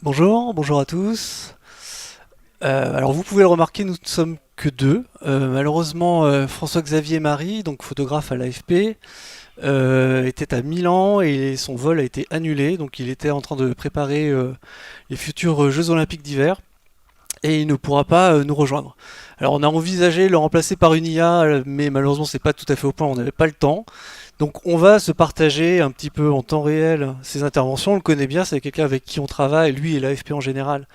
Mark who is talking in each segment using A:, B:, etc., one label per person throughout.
A: Bonjour à tous. Alors vous pouvez le remarquer, nous ne sommes que deux. Malheureusement, François-Xavier Marie, donc photographe à l'AFP, était à Milan et son vol a été annulé. Donc il était en train de préparer les futurs Jeux Olympiques d'hiver et il ne pourra pas nous rejoindre. Alors on a envisagé de le remplacer par une IA, mais malheureusement c'est pas tout à fait au point, on n'avait pas le temps. Donc on va se partager un petit peu en temps réel ces interventions. On le connaît bien, c'est quelqu'un avec qui on travaille, lui et l'AFP en général,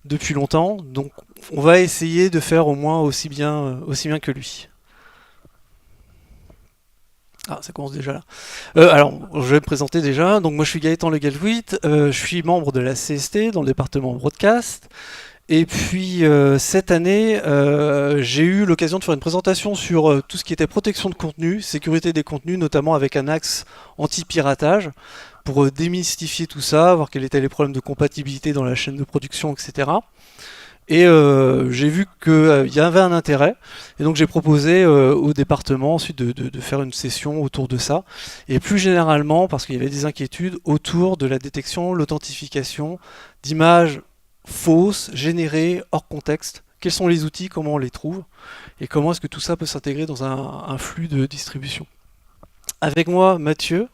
A: depuis longtemps. Donc on va essayer de faire au moins aussi bien que lui. Ah, ça commence déjà là. Alors, je vais me présenter déjà. Donc moi je suis Gaëtan Le Galvouit, je suis membre de la CST dans le département broadcast. Et puis cette année, j'ai eu l'occasion de faire une présentation sur tout ce qui était protection de contenu, sécurité des contenus, notamment avec un axe anti-piratage, pour démystifier tout ça, voir quels étaient les problèmes de compatibilité dans la chaîne de production, etc. Et j'ai vu qu'il y avait un intérêt, et donc j'ai proposé au département ensuite de faire une session autour de ça, et plus généralement parce qu'il y avait des inquiétudes autour de la détection, l'authentification d'images fausses, générées, hors contexte. Quels sont les outils, comment on les trouve, et comment est-ce que tout ça peut s'intégrer dans un flux de distribution. Avec moi, Mathieu,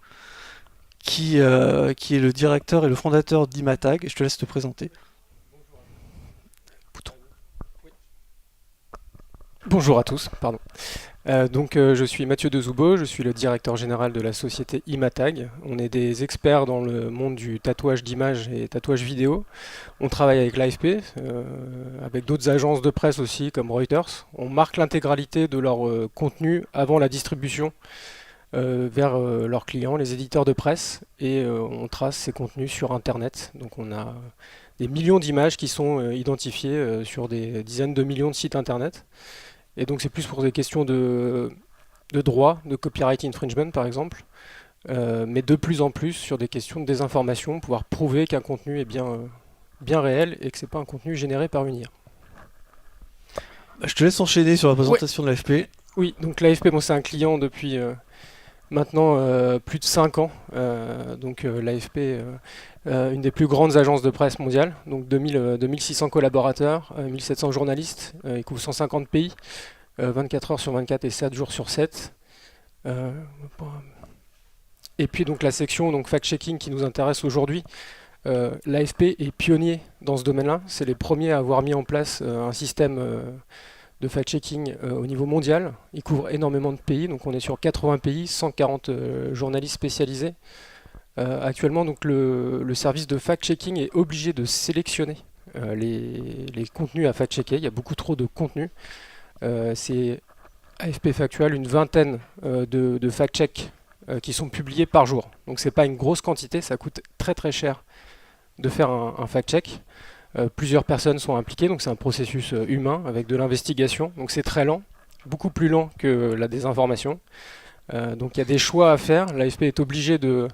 A: qui est le directeur et le fondateur d'Imatag, et je te laisse te présenter. Bouton.
B: Bonjour à tous, pardon. Je suis Mathieu Dezoubo, je suis le directeur général de la société Imatag. On est des experts dans le monde du tatouage d'images et tatouage vidéo. On travaille avec l'AFP, avec d'autres agences de presse aussi comme Reuters. On marque l'intégralité de leur contenu avant la distribution vers leurs clients, les éditeurs de presse, et on trace ces contenus sur Internet. Donc on a des millions d'images qui sont identifiées sur des dizaines de millions de sites Internet. Et donc c'est plus pour des questions de droit, de copyright infringement par exemple, mais de plus en plus sur des questions de désinformation, pouvoir prouver qu'un contenu est bien réel et que c'est pas un contenu généré par une IA.
A: Je te laisse enchaîner sur la
B: Ouais,
A: présentation de l'AFP.
B: oui, donc l'AFP, bon, c'est un client depuis maintenant plus de 5 ans. L'AFP, une des plus grandes agences de presse mondiale, donc 2600 collaborateurs, 1700 journalistes, il couvre 150 pays, 24 heures sur 24 et 7 jours sur 7. Euh, et puis donc la section donc fact-checking qui nous intéresse aujourd'hui, l'AFP est pionnier dans ce domaine-là. C'est les premiers à avoir mis en place un système de fact-checking au niveau mondial. Il couvre énormément de pays, donc on est sur 80 pays, 140 journalistes spécialisés. Actuellement, donc le service de fact-checking est obligé de sélectionner les contenus à fact-checker. Il y a beaucoup trop de contenus. C'est AFP Factual, une vingtaine de fact-checks qui sont publiés par jour. Donc c'est pas une grosse quantité, ça coûte très très cher de faire un fact-check. Plusieurs personnes sont impliquées, donc c'est un processus humain avec de l'investigation. Donc c'est très lent, beaucoup plus lent que la désinformation. Donc il y a des choix à faire. L'AFP est obligé de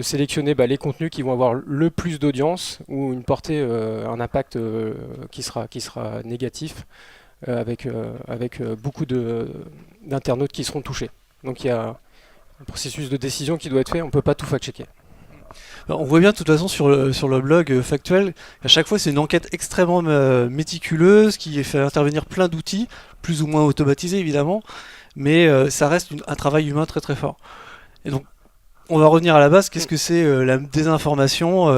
B: sélectionner les contenus qui vont avoir le plus d'audience ou une portée, un impact qui sera négatif avec beaucoup d'internautes qui seront touchés. Donc il y a un processus de décision qui doit être fait, on ne peut pas tout fact-checker.
A: On voit bien de toute façon sur le blog Factuel, à chaque fois c'est une enquête extrêmement méticuleuse qui fait intervenir plein d'outils, plus ou moins automatisés évidemment, mais ça reste un travail humain très très fort. Et donc on va revenir à la base, qu'est-ce que c'est la désinformation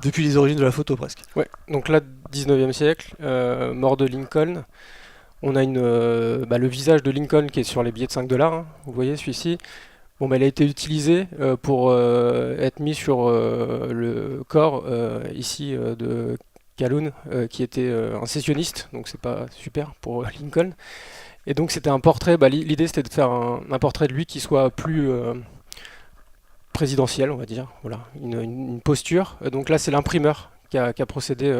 A: depuis les origines de la photo presque.
B: Ouais, donc là, 19e siècle, mort de Lincoln. On a le visage de Lincoln qui est sur les billets de 5 $, hein, vous voyez celui-ci. Bon, elle a été utilisée pour être mis sur le corps ici de Calhoun, qui était un sécessionniste, donc c'est pas super pour Lincoln. Et donc c'était un portrait, l'idée c'était de faire un portrait de lui qui soit plus présidentiel, on va dire, voilà, une posture. Donc là c'est l'imprimeur qui a procédé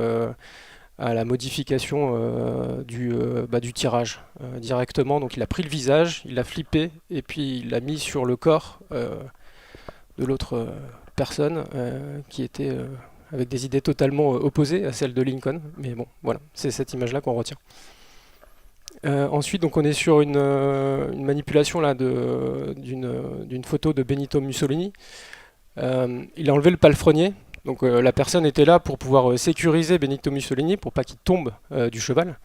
B: à la modification du tirage directement. Donc il a pris le visage, il l'a flippé et puis il l'a mis sur le corps de l'autre personne qui était avec des idées totalement opposées à celles de Lincoln. Mais bon, voilà, c'est cette image-là qu'on retient. Ensuite, donc on est sur une manipulation là d'une photo de Benito Mussolini. Il a enlevé le palefrenier. Donc la personne était là pour pouvoir sécuriser Benito Mussolini pour pas qu'il tombe du cheval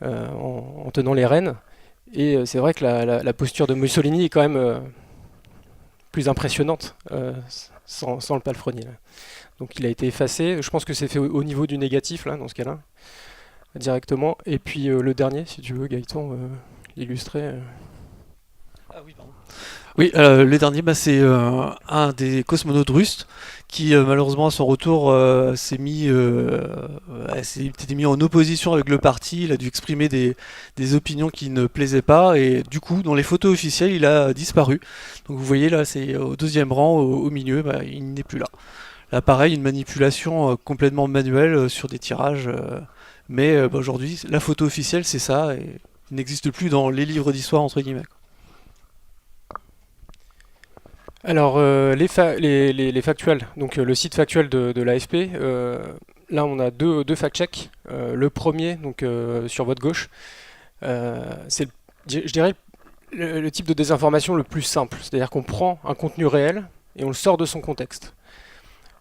B: en tenant les rênes. Et c'est vrai que la posture de Mussolini est quand même plus impressionnante sans le palefrenier, là. Donc il a été effacé. Je pense que c'est fait au niveau du négatif là, dans ce cas-là, directement. Et puis le dernier, si tu veux, Gaëtan, l'illustrer.
A: Ah oui, pardon. Oui, le dernier, c'est un des cosmonautes russes qui malheureusement à son retour s'était mis en opposition avec le parti. Il a dû exprimer des opinions qui ne plaisaient pas et du coup dans les photos officielles il a disparu. Donc vous voyez là c'est au deuxième rang au milieu, il n'est plus là. Là pareil une manipulation complètement manuelle sur des tirages, mais aujourd'hui la photo officielle c'est ça et il n'existe plus dans les livres d'histoire entre guillemets.
B: Alors, les factuels, donc le site factuel de l'AFP, là on a deux fact-checks. Le premier, donc sur votre gauche, c'est, je dirais, le type de désinformation le plus simple. C'est-à-dire qu'on prend un contenu réel et on le sort de son contexte.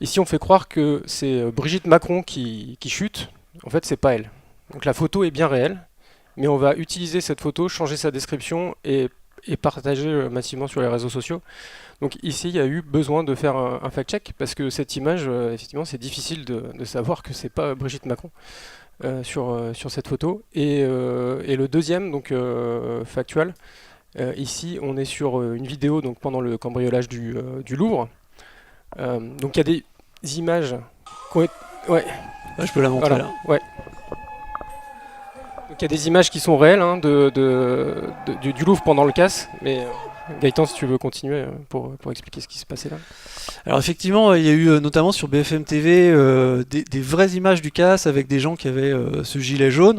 B: Ici, on fait croire que c'est Brigitte Macron qui chute. En fait, c'est pas elle. Donc la photo est bien réelle, mais on va utiliser cette photo, changer sa description et partager massivement sur les réseaux sociaux. Donc ici, il y a eu besoin de faire un fact-check parce que cette image, effectivement, c'est difficile de savoir que c'est pas Brigitte Macron sur cette photo. Et le deuxième, donc factuel, ici, on est sur une vidéo donc pendant le cambriolage du Louvre. Donc il y a des images qui ont été... Ouais.
A: Ouais, je peux la montrer
B: Voilà,
A: là.
B: ouais. Donc il y a des images qui sont réelles hein, du Louvre pendant le casse, mais Gaëtan, si tu veux continuer pour expliquer ce qui s'est passé là.
A: Alors effectivement, il y a eu notamment sur BFM TV des vraies images du casse avec des gens qui avaient ce gilet jaune.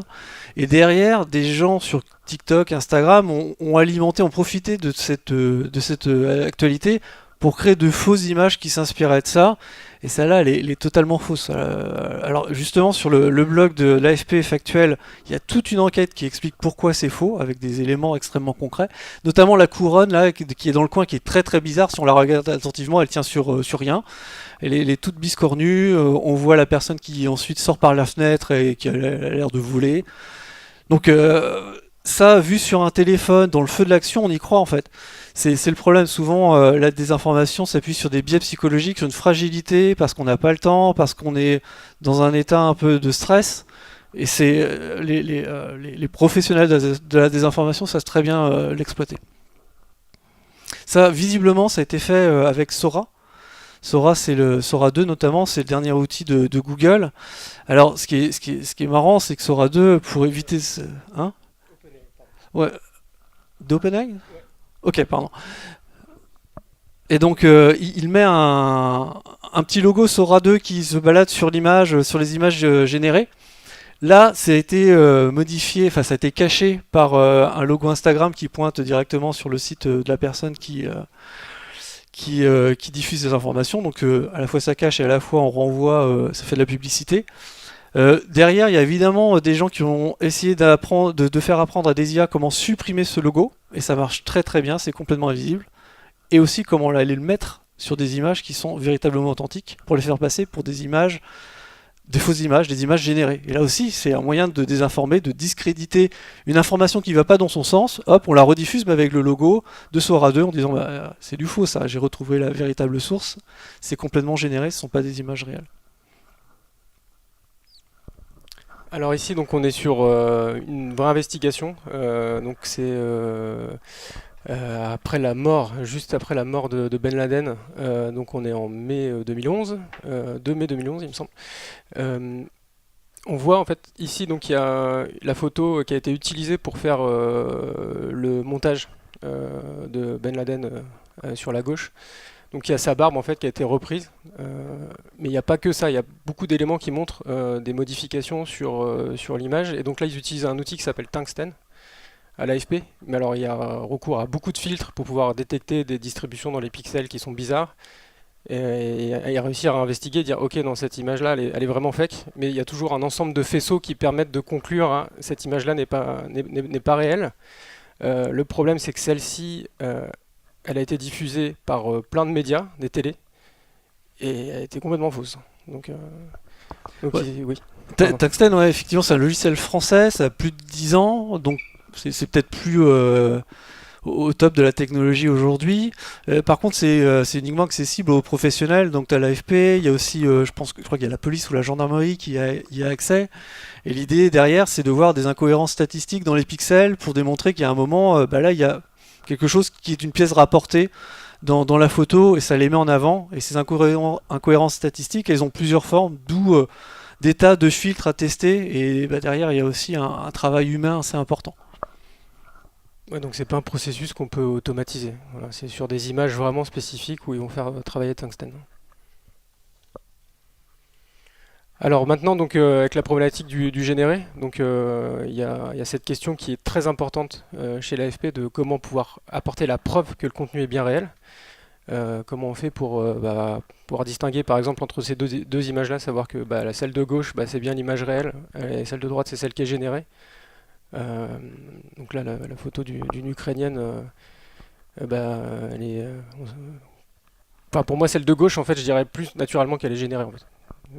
A: Et derrière, des gens sur TikTok, Instagram ont alimenté, ont profité de cette actualité pour créer de fausses images qui s'inspiraient de ça. Et celle-là, elle est totalement fausse. Alors justement, sur le blog de l'AFP Factuel, il y a toute une enquête qui explique pourquoi c'est faux, avec des éléments extrêmement concrets. Notamment la couronne, là, qui est dans le coin, qui est très très bizarre. Si on la regarde attentivement, elle tient sur rien. Elle est toute biscornue. On voit la personne qui ensuite sort par la fenêtre et qui a l'air de voler. Donc ça, vu sur un téléphone, dans le feu de l'action, on y croit en fait. C'est le problème, souvent la désinformation s'appuie sur des biais psychologiques, sur une fragilité, parce qu'on n'a pas le temps, parce qu'on est dans un état un peu de stress. Et c'est les professionnels de la désinformation savent très bien l'exploiter. Ça, visiblement, ça a été fait avec Sora. Sora, c'est le Sora 2 notamment, c'est le dernier outil de Google. Alors, ce qui est marrant, c'est que Sora 2, pour éviter ce... Hein? Ouais. D'OpenAI? Ok, pardon. Et donc, il met un petit logo Sora 2 qui se balade sur l'image, sur les images générées. Là, ça a été modifié, enfin, ça a été caché par un logo Instagram qui pointe directement sur le site de la personne qui diffuse des informations. Donc, à la fois ça cache et à la fois on renvoie, ça fait de la publicité. Derrière, il y a évidemment des gens qui ont essayé de faire apprendre à des IA comment supprimer ce logo, et ça marche très très bien, c'est complètement invisible. Et aussi comment aller le mettre sur des images qui sont véritablement authentiques, pour les faire passer pour des images, des fausses images, des images générées. Et là aussi, c'est un moyen de désinformer, de discréditer une information qui ne va pas dans son sens, hop, on la rediffuse mais avec le logo de Sora 2 en disant c'est du faux ça, j'ai retrouvé la véritable source, c'est complètement généré, ce ne sont pas des images réelles.
B: Alors ici, donc on est sur une vraie investigation. Donc c'est après la mort, juste après la mort de Ben Laden. Donc on est en mai 2011, 2 mai 2011, il me semble. On voit en fait ici donc il y a la photo qui a été utilisée pour faire le montage de Ben Laden sur la gauche. Donc il y a sa barbe en fait qui a été reprise, mais il n'y a pas que ça, il y a beaucoup d'éléments qui montrent des modifications sur l'image. Et donc là ils utilisent un outil qui s'appelle Tungsten à l'AFP, mais alors il y a recours à beaucoup de filtres pour pouvoir détecter des distributions dans les pixels qui sont bizarres et réussir à investiguer, dire ok dans cette image là elle est vraiment fake, mais il y a toujours un ensemble de faisceaux qui permettent de conclure hein, cette image là n'est pas réelle. Le problème c'est que celle-ci elle a été diffusée par plein de médias, des télés, et elle était complètement fausse. Donc
A: Ouais.
B: oui. Pardon.
A: Tungsten, ouais, effectivement, c'est un logiciel français, ça a plus de 10 ans, donc c'est peut-être plus au top de la technologie aujourd'hui. Par contre, c'est uniquement accessible aux professionnels, donc tu as l'AFP, il y a aussi, je crois qu'il y a la police ou la gendarmerie y a accès. Et l'idée derrière, c'est de voir des incohérences statistiques dans les pixels pour démontrer qu'il y a un moment, bah là, il y a quelque chose qui est une pièce rapportée dans la photo et ça les met en avant. Et ces incohérences statistiques, elles ont plusieurs formes, d'où des tas de filtres à tester. Et bah, derrière, il y a aussi un travail humain assez important.
B: Ouais, donc c'est pas un processus qu'on peut automatiser. Voilà, c'est sur des images vraiment spécifiques où ils vont faire travailler tungstène. Alors maintenant, donc avec la problématique du généré, donc il y a cette question qui est très importante chez l'AFP de comment pouvoir apporter la preuve que le contenu est bien réel. Comment on fait pour pouvoir distinguer par exemple entre ces deux images-là, savoir que bah, celle de gauche c'est bien l'image réelle et celle de droite c'est celle qui est générée. Euh, donc là la photo d'une Ukrainienne, elle est, enfin, pour moi celle de gauche en fait je dirais plus naturellement qu'elle est générée en fait.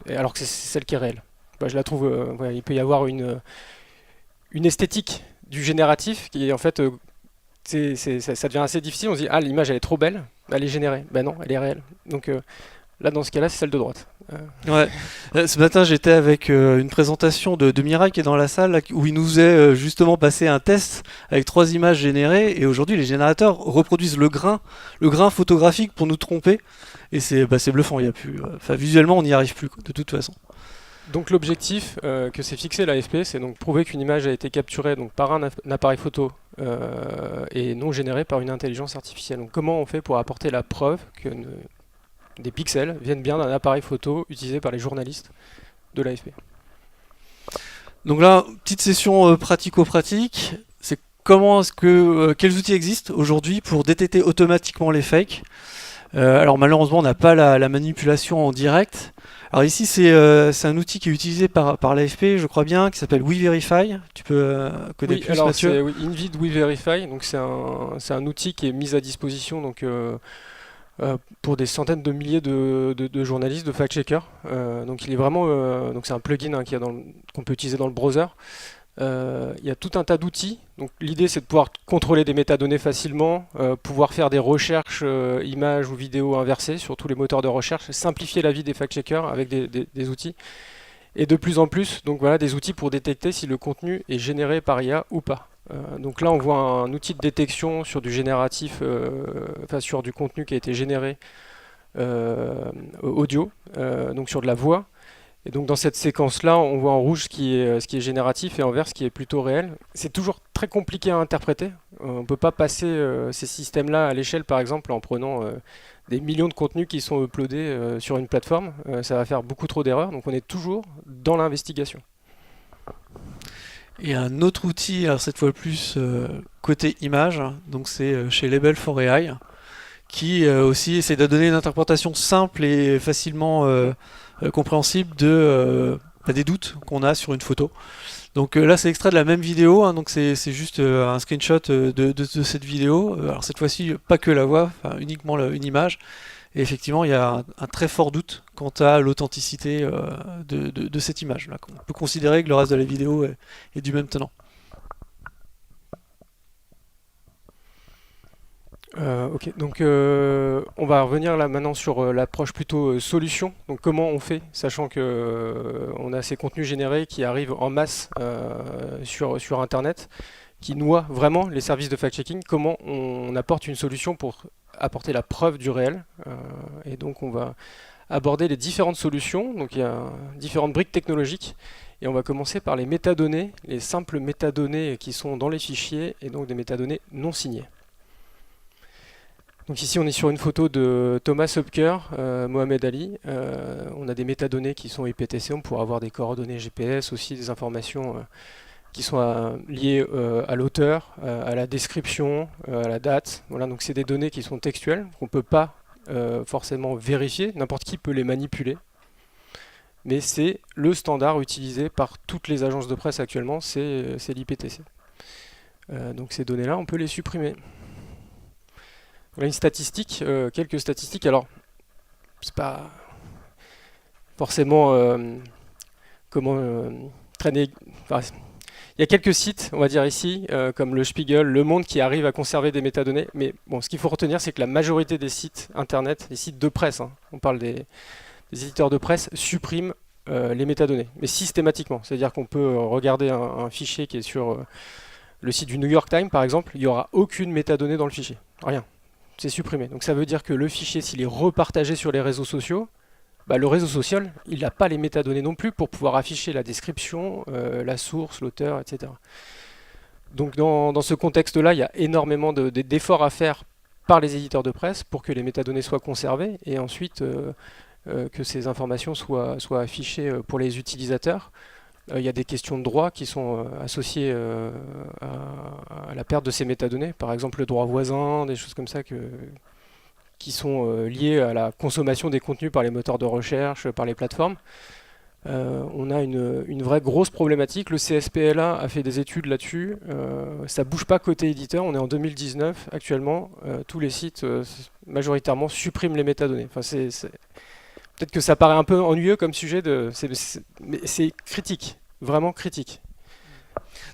B: Et alors que c'est celle qui est réelle. Bah, je la trouve, il peut y avoir une esthétique du génératif qui est en fait ça devient assez difficile. On se dit, ah, l'image elle est trop belle, elle est générée. Ben non, elle est réelle. Donc là, dans ce cas-là, c'est celle de droite.
A: Ouais. Ce matin, j'étais avec une présentation de Mirai qui est dans la salle là, où il nous faisait justement passer un test avec 3 images générées. Et aujourd'hui, les générateurs reproduisent le grain photographique pour nous tromper. Et c'est bluffant. Il y a plus, visuellement, on n'y arrive plus de toute façon.
B: Donc l'objectif que s'est fixé l'AFP, c'est donc prouver qu'une image a été capturée donc, par un appareil photo et non générée par une intelligence artificielle. Donc comment on fait pour apporter la preuve que des pixels viennent bien d'un appareil photo utilisé par les journalistes de l'AFP?
A: Donc là, petite session pratico-pratique. C'est quels outils existent aujourd'hui pour détecter automatiquement les fakes. Alors malheureusement, on n'a pas la manipulation en direct. Alors ici, c'est un outil qui est utilisé par l'AFP, je crois bien, qui s'appelle WeVerify. Tu peux connaître
B: Oui,
A: plus,
B: alors
A: Mathieu?
B: c'est oui, Invid WeVerify, donc c'est un outil qui est mis à disposition donc, pour des centaines de milliers de journalistes, de fact-checkers. Donc il est vraiment, donc c'est un plugin hein, qu'on peut utiliser dans le browser. Il y a tout un tas d'outils. Donc l'idée c'est de pouvoir contrôler des métadonnées facilement, pouvoir faire des recherches images ou vidéos inversées sur tous les moteurs de recherche, simplifier la vie des fact-checkers avec des outils. Et de plus en plus, donc voilà, des outils pour détecter si le contenu est généré par IA ou pas. Donc là, on voit un outil de détection sur du génératif, enfin sur du contenu qui a été généré audio, donc sur de la voix. Et donc dans cette séquence-là, on voit en rouge ce qui est génératif et en vert ce qui est plutôt réel. C'est toujours très compliqué à interpréter. On ne peut pas passer ces systèmes-là à l'échelle, par exemple, en prenant des millions de contenus qui sont uploadés sur une plateforme. Ça va faire beaucoup trop d'erreurs. Donc on est toujours dans l'investigation.
A: Et un autre outil, alors cette fois plus côté image, donc c'est chez Label for AI, qui aussi essaie de donner une interprétation simple et facilement compréhensible des doutes qu'on a sur une photo. Donc là, c'est extrait de la même vidéo, hein, donc c'est juste un screenshot de cette vidéo. Alors cette fois-ci, pas que la voix, uniquement une image. Et effectivement, il y a un très fort doute quant à l'authenticité de cette image. Là. On peut considérer que le reste de la vidéo est du même tenant.
B: Ok, donc on va revenir là maintenant sur l'approche plutôt solution. Donc comment on fait, sachant que on a ces contenus générés qui arrivent en masse sur Internet, qui noient vraiment les services de fact-checking. Comment on apporte une solution pour apporter la preuve du réel? Et donc on va aborder les différentes solutions. Donc il y a différentes briques technologiques. Et on va commencer par les métadonnées, les simples métadonnées qui sont dans les fichiers et donc des métadonnées non signées. Donc ici on est sur une photo de Thomas Hupker, Mohamed Ali. On a des métadonnées qui sont IPTC, on pourra avoir des coordonnées GPS, aussi des informations qui sont liées à l'auteur, à la description, à la date. Voilà, donc c'est des données qui sont textuelles, qu'on ne peut pas forcément vérifier, n'importe qui peut les manipuler. Mais c'est le standard utilisé par toutes les agences de presse actuellement, c'est l'IPTC. Donc ces données-là, on peut les supprimer. Voilà une statistique, quelques statistiques. Alors, c'est pas forcément comment traîner. Enfin, il y a quelques sites, on va dire ici, comme le Spiegel, Le Monde, qui arrivent à conserver des métadonnées. Mais bon, ce qu'il faut retenir, c'est que la majorité des sites internet, les sites de presse, hein, on parle des éditeurs de presse, suppriment les métadonnées, mais systématiquement. C'est-à-dire qu'on peut regarder un fichier qui est sur le site du New York Times, par exemple, il n'y aura aucune métadonnée dans le fichier. Rien. C'est supprimé. Donc ça veut dire que le fichier, s'il est repartagé sur les réseaux sociaux, bah, le réseau social, il n'a pas les métadonnées non plus pour pouvoir afficher la description, la source, l'auteur, etc. Donc dans ce contexte-là, il y a énormément d'efforts à faire par les éditeurs de presse pour que les métadonnées soient conservées et ensuite que ces informations soient affichées pour les utilisateurs. Il y a des questions de droit qui sont associées à la perte de ces métadonnées, par exemple le droit voisin, des choses comme ça qui sont liées à la consommation des contenus par les moteurs de recherche, par les plateformes. On a une vraie grosse problématique. Le CSPLA a fait des études là-dessus. Ça ne bouge pas côté éditeur. On est en 2019 actuellement. Tous les sites majoritairement suppriment les métadonnées. Enfin, peut-être que ça paraît un peu ennuyeux comme sujet, mais c'est critique, vraiment critique.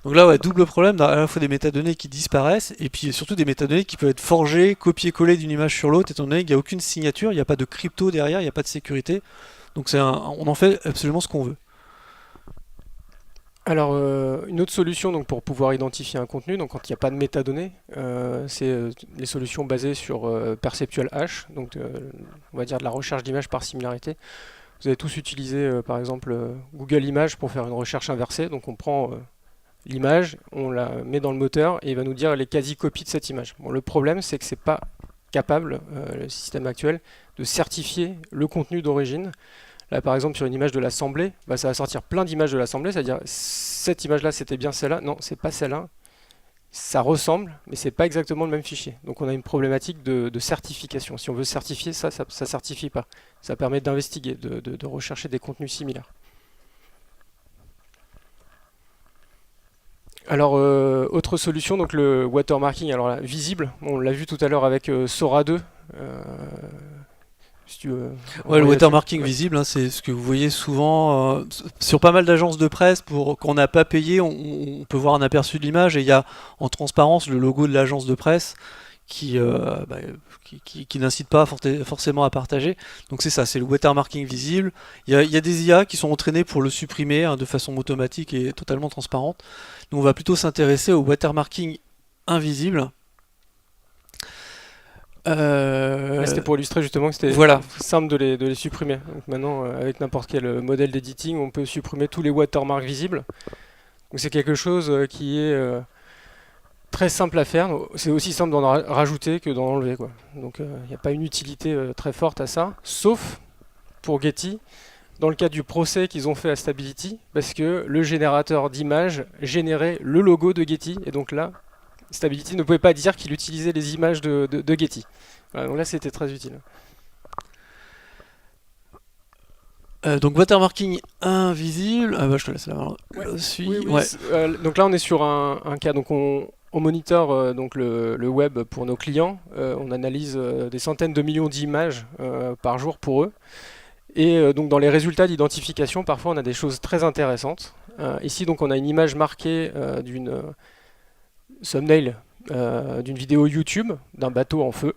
A: Donc là, ouais, double problème, à la fois des métadonnées qui disparaissent, et puis surtout des métadonnées qui peuvent être forgées, copier-coller d'une image sur l'autre, étant donné qu'il n'y a aucune signature, il n'y a pas de crypto derrière, il n'y a pas de sécurité. Donc on en fait absolument ce qu'on veut.
B: Alors, une autre solution donc, pour pouvoir identifier un contenu, donc quand il n'y a pas de métadonnées, c'est les solutions basées sur Perceptual Hash, donc on va dire de la recherche d'images par similarité. Vous avez tous utilisé par exemple Google Images pour faire une recherche inversée, donc on prend l'image, on la met dans le moteur et il va nous dire les quasi-copies de cette image. Bon, le problème, c'est que c'est pas capable, le système actuel, de certifier le contenu d'origine. Là, par exemple, sur une image de l'Assemblée, bah, ça va sortir plein d'images de l'Assemblée, c'est-à-dire cette image-là, c'était bien celle-là. Non, c'est pas celle-là. Ça ressemble, mais c'est pas exactement le même fichier. Donc on a une problématique de certification. Si on veut certifier ça certifie pas. Ça permet d'investiguer, de rechercher des contenus similaires. Alors, autre solution, donc le watermarking, alors là, visible, on l'a vu tout à l'heure avec Sora 2. Si tu veux,
A: ouais, le watermarking visible, hein, c'est ce que vous voyez souvent sur pas mal d'agences de presse. Pour qu'on n'a pas payé, on peut voir un aperçu de l'image et il y a en transparence le logo de l'agence de presse qui n'incite pas forcément à partager. Donc c'est ça, c'est le watermarking visible. Il y a des IA qui sont entraînées pour le supprimer de façon automatique et totalement transparente. Nous on va plutôt s'intéresser au watermarking invisible.
B: C'était pour illustrer justement que c'était simple de les supprimer. Donc maintenant, avec n'importe quel modèle d'editing, on peut supprimer tous les watermarks visibles. Donc c'est quelque chose qui est très simple à faire. C'est aussi simple d'en rajouter que d'en enlever, quoi. Donc il n'y a pas une utilité très forte à ça, sauf pour Getty, dans le cas du procès qu'ils ont fait à Stability, parce que le générateur d'images générait le logo de Getty, et donc là, Stability ne pouvait pas dire qu'il utilisait les images de Getty. Voilà, donc là, c'était très utile.
A: Donc watermarking invisible. Ah bah, je te laisse la main.
B: Donc là, on est sur un cas. Donc on monitore donc le web pour nos clients. On analyse des centaines de millions d'images par jour pour eux. Et donc dans les résultats d'identification, parfois on a des choses très intéressantes. Ici, donc on a une image marquée d'une thumbnail d'une vidéo YouTube d'un bateau en feu.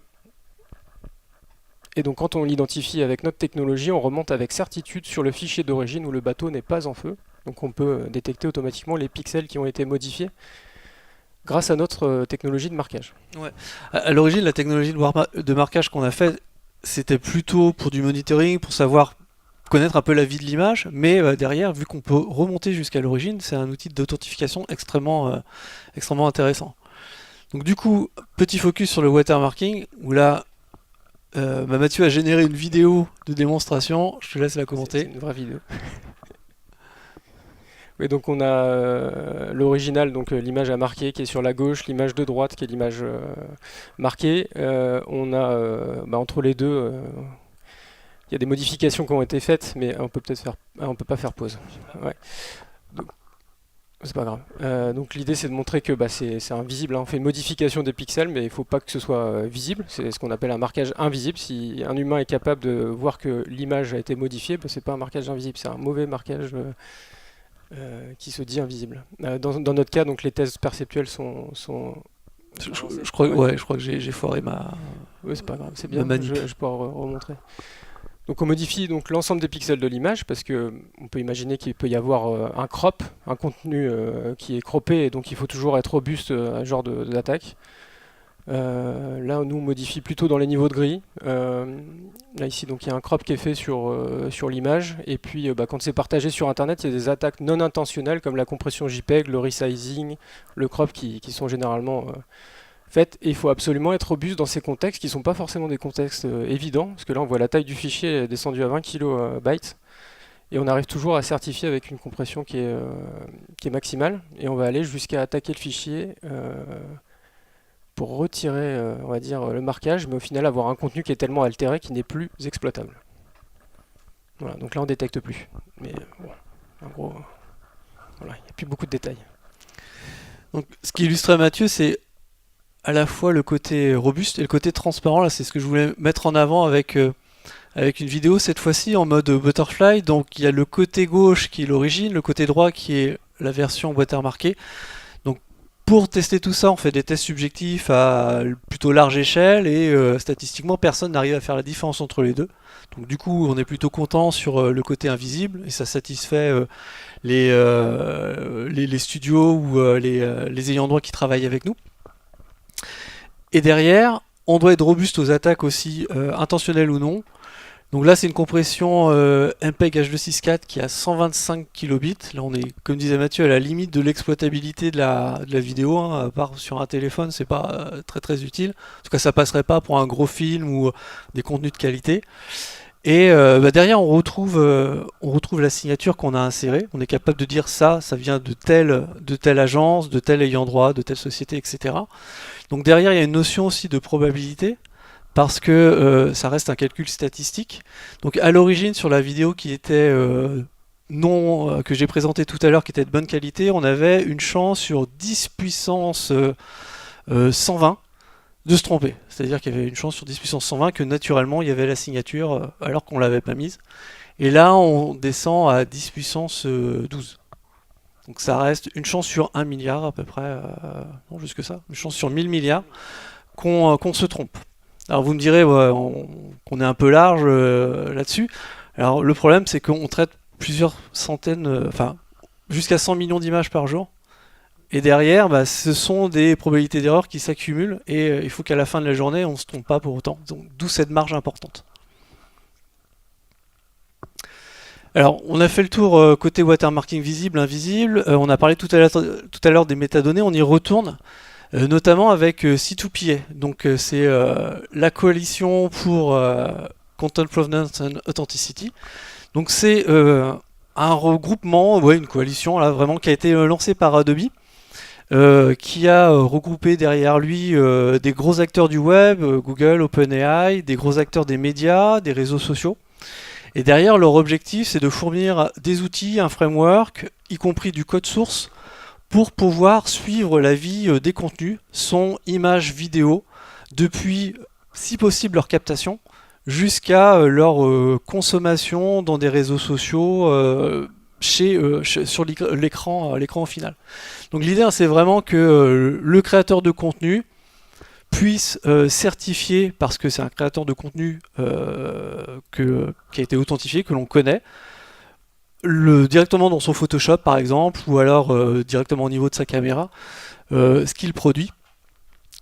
B: Et donc quand on l'identifie avec notre technologie, on remonte avec certitude sur le fichier d'origine où le bateau n'est pas en feu. Donc on peut détecter automatiquement les pixels qui ont été modifiés grâce à notre technologie de marquage.
A: Ouais. À l'origine, la technologie de marquage qu'on a fait, c'était plutôt pour du monitoring, pour savoir connaître un peu la vie de l'image, mais derrière, vu qu'on peut remonter jusqu'à l'origine, c'est un outil d'authentification extrêmement intéressant. Donc du coup, petit focus sur le watermarking, où là, Mathieu a généré une vidéo de démonstration, je te laisse la commenter.
B: C'est une vraie vidéo. Oui, donc on a l'original, donc l'image à marquer qui est sur la gauche, l'image de droite qui est l'image marquée. On a entre les deux, il y a des modifications qui ont été faites, mais on peut pas faire pause. Ouais. C'est pas grave. Donc l'idée c'est de montrer que c'est invisible, hein. On fait une modification des pixels, mais il ne faut pas que ce soit visible. C'est ce qu'on appelle un marquage invisible. Si un humain est capable de voir que l'image a été modifiée, c'est pas un marquage invisible, c'est un mauvais marquage qui se dit invisible. Dans notre cas, donc les thèses perceptuelles sont
A: Je crois que j'ai foiré ma.
B: Oui, c'est pas grave, c'est bien.
A: manip.
B: Je peux remontrer. Donc on modifie donc l'ensemble des pixels de l'image parce que on peut imaginer qu'il peut y avoir un crop, un contenu qui est croppé et donc il faut toujours être robuste à ce genre d'attaque. Là nous on modifie plutôt dans les niveaux de gris. Là ici donc il y a un crop qui est fait sur l'image et puis quand c'est partagé sur internet il y a des attaques non intentionnelles comme la compression JPEG, le resizing, le crop qui sont généralement faites et il faut absolument être robuste dans ces contextes qui ne sont pas forcément des contextes évidents parce que là on voit la taille du fichier descendue à 20 kilobytes et on arrive toujours à certifier avec une compression qui est maximale et on va aller jusqu'à attaquer le fichier pour retirer on va dire le marquage mais au final avoir un contenu qui est tellement altéré qu'il n'est plus exploitable. Voilà, donc là on détecte plus mais bon, en gros voilà, il n'y a plus beaucoup de détails.
A: Donc, ce qui illustrait Mathieu, c'est à la fois le côté robuste et le côté transparent. Là, c'est ce que je voulais mettre en avant avec une vidéo cette fois-ci en mode butterfly. Donc, il y a le côté gauche qui est l'origine, le côté droit qui est la version watermarkée. Donc, pour tester tout ça, on fait des tests subjectifs à plutôt large échelle et statistiquement, personne n'arrive à faire la différence entre les deux. Donc, du coup, on est plutôt content sur le côté invisible et ça satisfait les studios ou les ayants droit qui travaillent avec nous. Et derrière, on doit être robuste aux attaques aussi, intentionnelles ou non. Donc là, c'est une compression MPEG H264 qui a 125 kilobits. Là, on est, comme disait Mathieu, à la limite de l'exploitabilité de la vidéo. Hein. À part sur un téléphone, c'est pas très très utile. En tout cas, ça passerait pas pour un gros film ou des contenus de qualité. Et derrière, on retrouve la signature qu'on a insérée. On est capable de dire ça vient de telle agence, de tel ayant droit, de telle société, etc. Donc derrière, il y a une notion aussi de probabilité, parce que ça reste un calcul statistique. Donc à l'origine, sur la vidéo qui était que j'ai présentée tout à l'heure, qui était de bonne qualité, on avait une chance sur 10 puissance 120 de se tromper. C'est-à-dire qu'il y avait une chance sur 10 puissance 120 que naturellement il y avait la signature alors qu'on ne l'avait pas mise. Et là, on descend à 10 puissance 12. Donc ça reste une chance sur 1 milliard à peu près, non plus que ça, une chance sur 1000 milliards qu'on se trompe. Alors vous me direz qu'on est un peu large là-dessus. Alors le problème c'est qu'on traite plusieurs centaines, jusqu'à 100 millions d'images par jour. Et derrière, ce sont des probabilités d'erreur qui s'accumulent et il faut qu'à la fin de la journée, on ne se trompe pas pour autant. Donc, d'où cette marge importante. Alors, on a fait le tour côté watermarking visible, invisible. On a parlé tout à l'heure des métadonnées. On y retourne, notamment avec C2PA. Donc, c'est la coalition pour Content Provenance and Authenticity. Donc, c'est un regroupement, une coalition là, vraiment qui a été lancée par Adobe. Qui a regroupé derrière lui des gros acteurs du web, Google, OpenAI, des gros acteurs des médias, des réseaux sociaux. Et derrière, leur objectif, c'est de fournir des outils, un framework, y compris du code source, pour pouvoir suivre la vie des contenus, son, image, vidéo, depuis, si possible, leur captation, jusqu'à leur consommation dans des réseaux sociaux, sur l'écran au final. Donc l'idée, c'est vraiment que le créateur de contenu puisse certifier, parce que c'est un créateur de contenu qui a été authentifié, que l'on connaît, directement dans son Photoshop par exemple, ou alors directement au niveau de sa caméra, ce qu'il produit,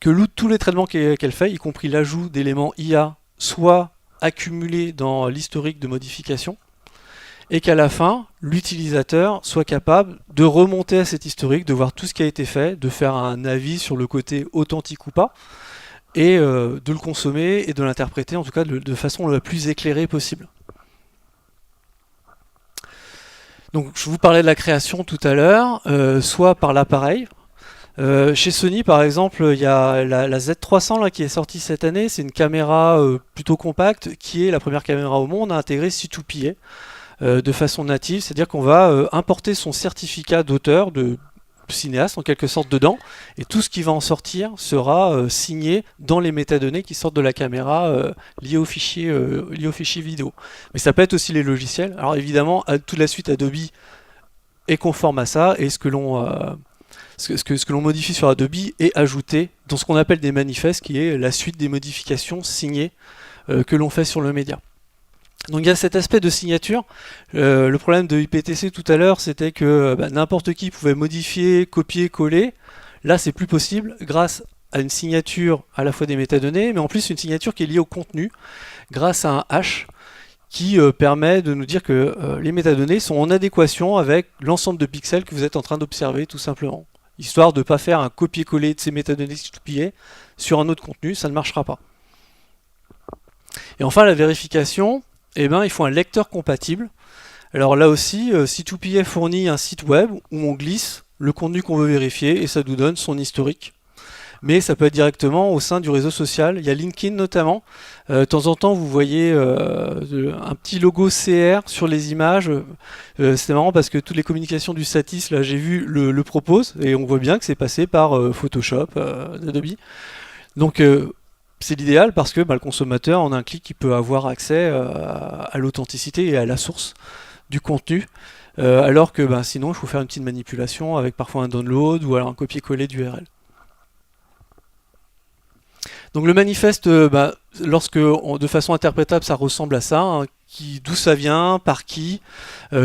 A: que tous les traitements qu'elle fait, y compris l'ajout d'éléments IA, soient accumulés dans l'historique de modification, et qu'à la fin, l'utilisateur soit capable de remonter à cet historique, de voir tout ce qui a été fait, de faire un avis sur le côté authentique ou pas, et de le consommer et de l'interpréter en tout cas de façon la plus éclairée possible. Donc je vous parlais de la création tout à l'heure, soit par l'appareil. Chez Sony par exemple, il y a la Z300 là, qui est sortie cette année, c'est une caméra plutôt compacte qui est la première caméra au monde à intégrer C2PA. De façon native, c'est-à-dire qu'on va importer son certificat d'auteur cinéaste en quelque sorte dedans, et tout ce qui va en sortir sera signé dans les métadonnées qui sortent de la caméra liées au fichier vidéo. Mais ça peut être aussi les logiciels. Alors évidemment, toute la suite Adobe est conforme à ça, et ce que l'on modifie sur Adobe est ajouté dans ce qu'on appelle des manifestes, qui est la suite des modifications signées que l'on fait sur le média. Donc il y a cet aspect de signature. Le problème de IPTC tout à l'heure, c'était que n'importe qui pouvait modifier, copier, coller. Là, c'est plus possible grâce à une signature à la fois des métadonnées, mais en plus une signature qui est liée au contenu grâce à un hash qui permet de nous dire que les métadonnées sont en adéquation avec l'ensemble de pixels que vous êtes en train d'observer tout simplement. Histoire de ne pas faire un copier-coller de ces métadonnées sulpillées sur un autre contenu, ça ne marchera pas. Et enfin la vérification, il faut un lecteur compatible. Alors là aussi, C2PA fournit un site web où on glisse le contenu qu'on veut vérifier et ça nous donne son historique. Mais ça peut être directement au sein du réseau social. Il y a LinkedIn notamment. De temps en temps, vous voyez un petit logo CR sur les images. C'est marrant parce que toutes les communications du Satis, là, j'ai vu, le proposent et on voit bien que c'est passé par Photoshop d'Adobe. Donc c'est l'idéal parce que le consommateur, en un clic, il peut avoir accès à l'authenticité et à la source du contenu. Alors que sinon, il faut faire une petite manipulation avec parfois un download ou alors un copier-coller d'URL. Donc le manifeste, lorsque de façon interprétable, ça ressemble à ça, hein, d'où ça vient, par qui,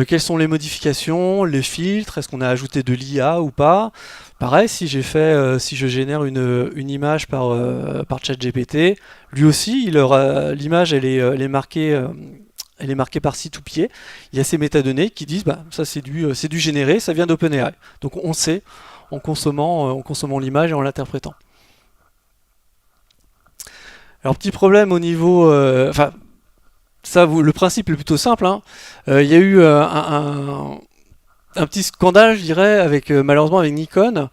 A: quelles sont les modifications, les filtres, est-ce qu'on a ajouté de l'IA ou pas. Pareil, si je génère une image par ChatGPT, lui aussi, l'image elle est marquée. Elle est marquée par C2PA. Il y a ces métadonnées qui disent ça c'est du généré, ça vient d'OpenAI. Donc on sait en consommant l'image et en l'interprétant. Alors petit problème au niveau, le principe est plutôt simple. Hein. Il y a eu un petit scandale, je dirais, malheureusement avec Nikon,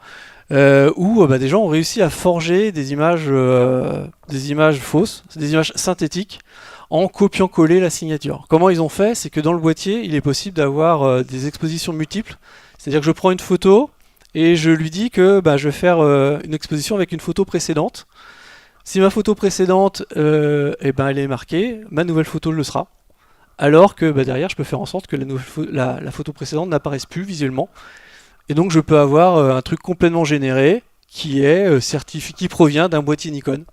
A: où des gens ont réussi à forger des images fausses, des images synthétiques, en copiant-coller la signature. Comment ils ont fait? C'est que dans le boîtier, il est possible d'avoir des expositions multiples. C'est-à-dire que je prends une photo et je lui dis que je vais faire une exposition avec une photo précédente. Si ma photo précédente elle est marquée, ma nouvelle photo le sera. Alors que derrière, je peux faire en sorte que la photo précédente n'apparaisse plus visuellement. Et donc je peux avoir un truc complètement généré qui est qui provient d'un boîtier Nikon.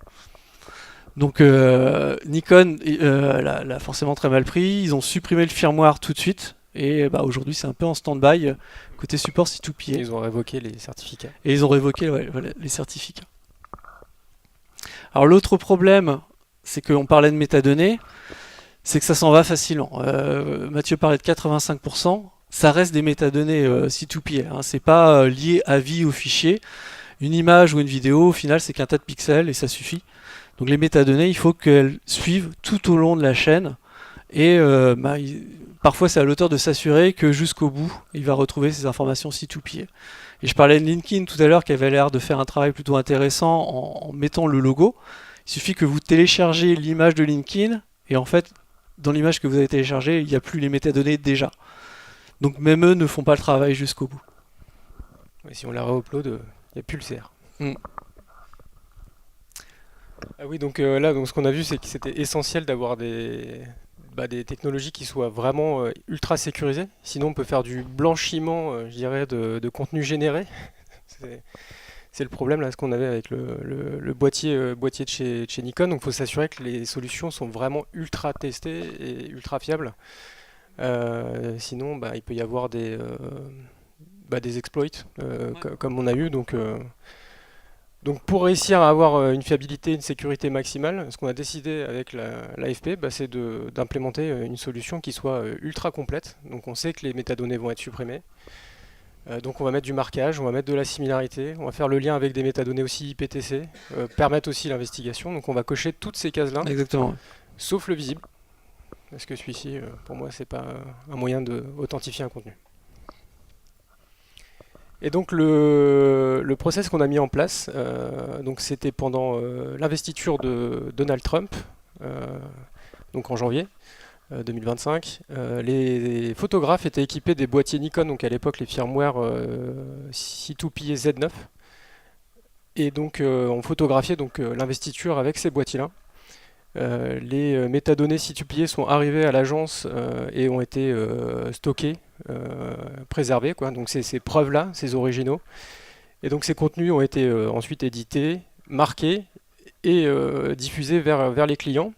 A: Donc Nikon l'a forcément très mal pris, ils ont supprimé le firmware tout de suite. Et aujourd'hui c'est un peu en stand-by côté support C2PA.
B: Ils ont révoqué les certificats.
A: Et ils ont révoqué les certificats. Alors l'autre problème, c'est qu'on parlait de métadonnées, c'est que ça s'en va facilement. Mathieu parlait de 85%, ça reste des métadonnées C2PA, hein, c'est pas lié à vie au fichier. Une image ou une vidéo, au final, c'est qu'un tas de pixels et ça suffit. Donc les métadonnées, il faut qu'elles suivent tout au long de la chaîne et parfois c'est à l'auteur de s'assurer que jusqu'au bout, il va retrouver ces informations C2PA. Et je parlais de LinkedIn tout à l'heure qui avait l'air de faire un travail plutôt intéressant en mettant le logo. Il suffit que vous téléchargez l'image de LinkedIn et en fait, dans l'image que vous avez téléchargée, il n'y a plus les métadonnées déjà. Donc même eux ne font pas le travail jusqu'au bout.
B: Et si on la re-upload, il n'y a plus le CR. Ah oui, donc là, ce qu'on a vu, c'est que c'était essentiel d'avoir des technologies qui soient vraiment ultra sécurisées. Sinon, on peut faire du blanchiment, je dirais, de contenu généré. C'est le problème là, ce qu'on avait avec le boîtier de chez Nikon. Donc, il faut s'assurer que les solutions sont vraiment ultra testées et ultra fiables. Sinon, il peut y avoir des exploits, comme on a eu. Donc pour réussir à avoir une fiabilité, une sécurité maximale, ce qu'on a décidé avec l'AFP, c'est d'implémenter une solution qui soit ultra complète. Donc on sait que les métadonnées vont être supprimées. Donc on va mettre du marquage, on va mettre de la similarité, on va faire le lien avec des métadonnées aussi IPTC, permettre aussi l'investigation. Donc on va cocher toutes ces cases-là,
A: Exactement.
B: Sauf le visible. Parce que celui-ci, pour moi, c'est pas un moyen d'authentifier un contenu. Et donc le process qu'on a mis en place, c'était pendant l'investiture de Donald Trump, donc en janvier. 2025. Les photographes étaient équipés des boîtiers Nikon, donc à l'époque les firmware C2PA Z9. Et donc on photographiait donc, l'investiture avec ces boîtiers-là. Les métadonnées C2PA sont arrivées à l'agence et ont été stockées, préservées, quoi. Donc ces preuves-là, ces originaux. Et donc ces contenus ont été ensuite édités, marqués et diffusés vers les clients.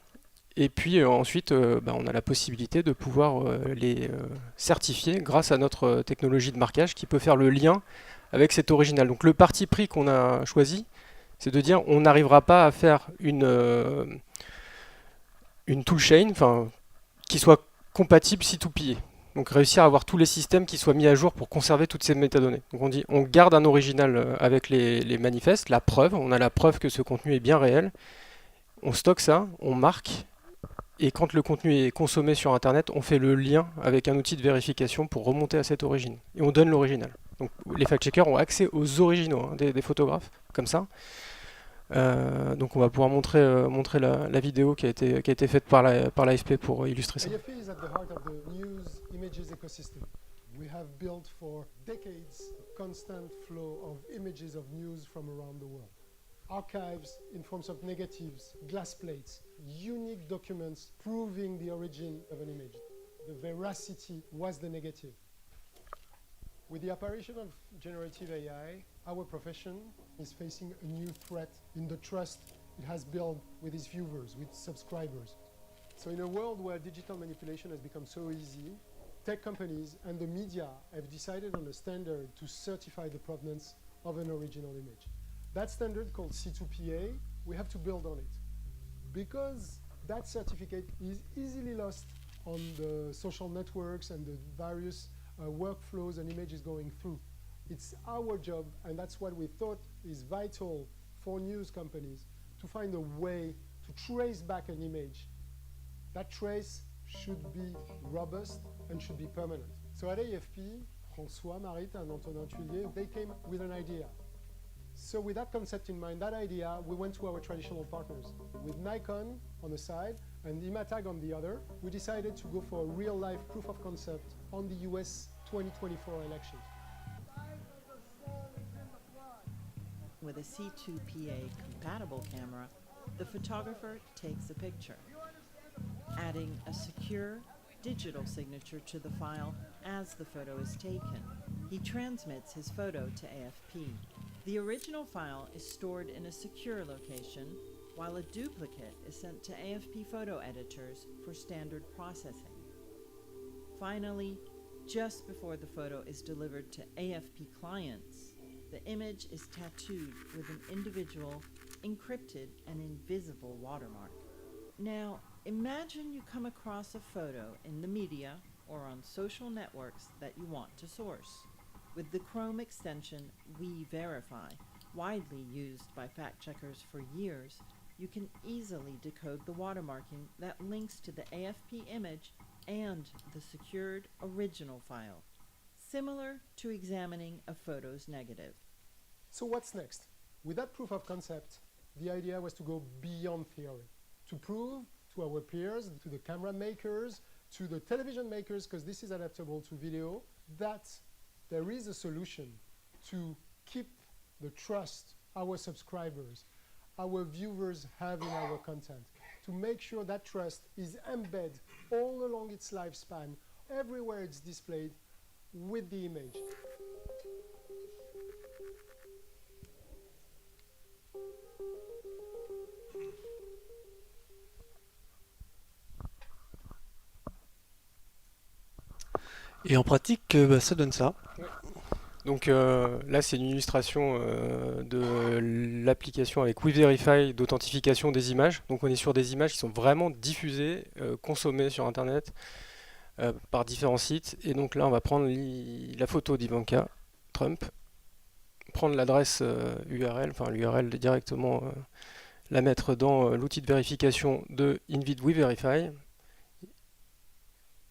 B: Et puis ensuite, on a la possibilité de pouvoir les certifier grâce à notre technologie de marquage qui peut faire le lien avec cet original. Donc le parti pris qu'on a choisi, c'est de dire on n'arrivera pas à faire une toolchain qui soit compatible C2PA. Donc réussir à avoir tous les systèmes qui soient mis à jour pour conserver toutes ces métadonnées. Donc on dit on garde un original avec les manifestes, la preuve, on a la preuve que ce contenu est bien réel, on stocke ça, on marque, et quand le contenu est consommé sur Internet, on fait le lien avec un outil de vérification pour remonter à cette origine. Et on donne l'original. Donc les fact-checkers ont accès aux originaux des photographes, comme ça. Donc on va pouvoir montrer la vidéo qui a été faite par l'AFP pour illustrer ça.
C: AFP is at the heart of the news images ecosystem. We have built for decades a constant flow of images of news from around the world. Archives in forms of negatives, glass plates, unique documents proving the origin of an image. The veracity was the negative. With the apparition of generative AI, our profession is facing a new threat in the trust it has built with its viewers, with subscribers. So in a world where digital manipulation has become so easy, tech companies and the media have decided on a standard to certify the provenance of an original image. That standard, called C2PA, we have to build on it. Because that certificate is easily lost on the social networks and the various workflows and images going through. It's our job, and that's what we thought is vital for news companies, to find a way to trace back an image. That trace should be robust and should be permanent. So at AFP, François Marit and Antonin Thuillier, they came with an idea. So with that concept in mind, that idea, we went to our traditional partners. With Nikon on the side and Imatag on the other, we decided to go for a real-life proof of concept on the US 2024 elections.
D: With a C2PA compatible camera, the photographer takes a picture, adding a secure digital signature to the file as the photo is taken. He transmits his photo to AFP. The original file is stored in a secure location, while a duplicate is sent to AFP photo editors for standard processing. Finally, just before the photo is delivered to AFP clients, the image is tattooed with an individual, encrypted and invisible watermark. Now, imagine you come across a photo in the media or on social networks that you want to source. With the Chrome extension WeVerify, widely used by fact-checkers for years, you can easily decode the watermarking that links to the AFP image and the secured original file, similar to examining a photo's negative.
C: So what's next? With that proof of concept, the idea was to go beyond theory, to prove to our peers, to the camera makers, to the television makers, because this is adaptable to video, that there is a solution to keep the trust our subscribers, our viewers have in our content, to make sure that trust is embedded all along its lifespan, everywhere it's displayed with the image.
A: Et en pratique, ça donne ça.
B: Donc là, c'est une illustration de l'application avec WeVerify d'authentification des images. Donc on est sur des images qui sont vraiment diffusées, consommées sur Internet par différents sites. Et donc là, on va prendre la photo d'Ivanka Trump, prendre l'adresse URL, enfin l'URL directement, la mettre dans l'outil de vérification de Invid WeVerify.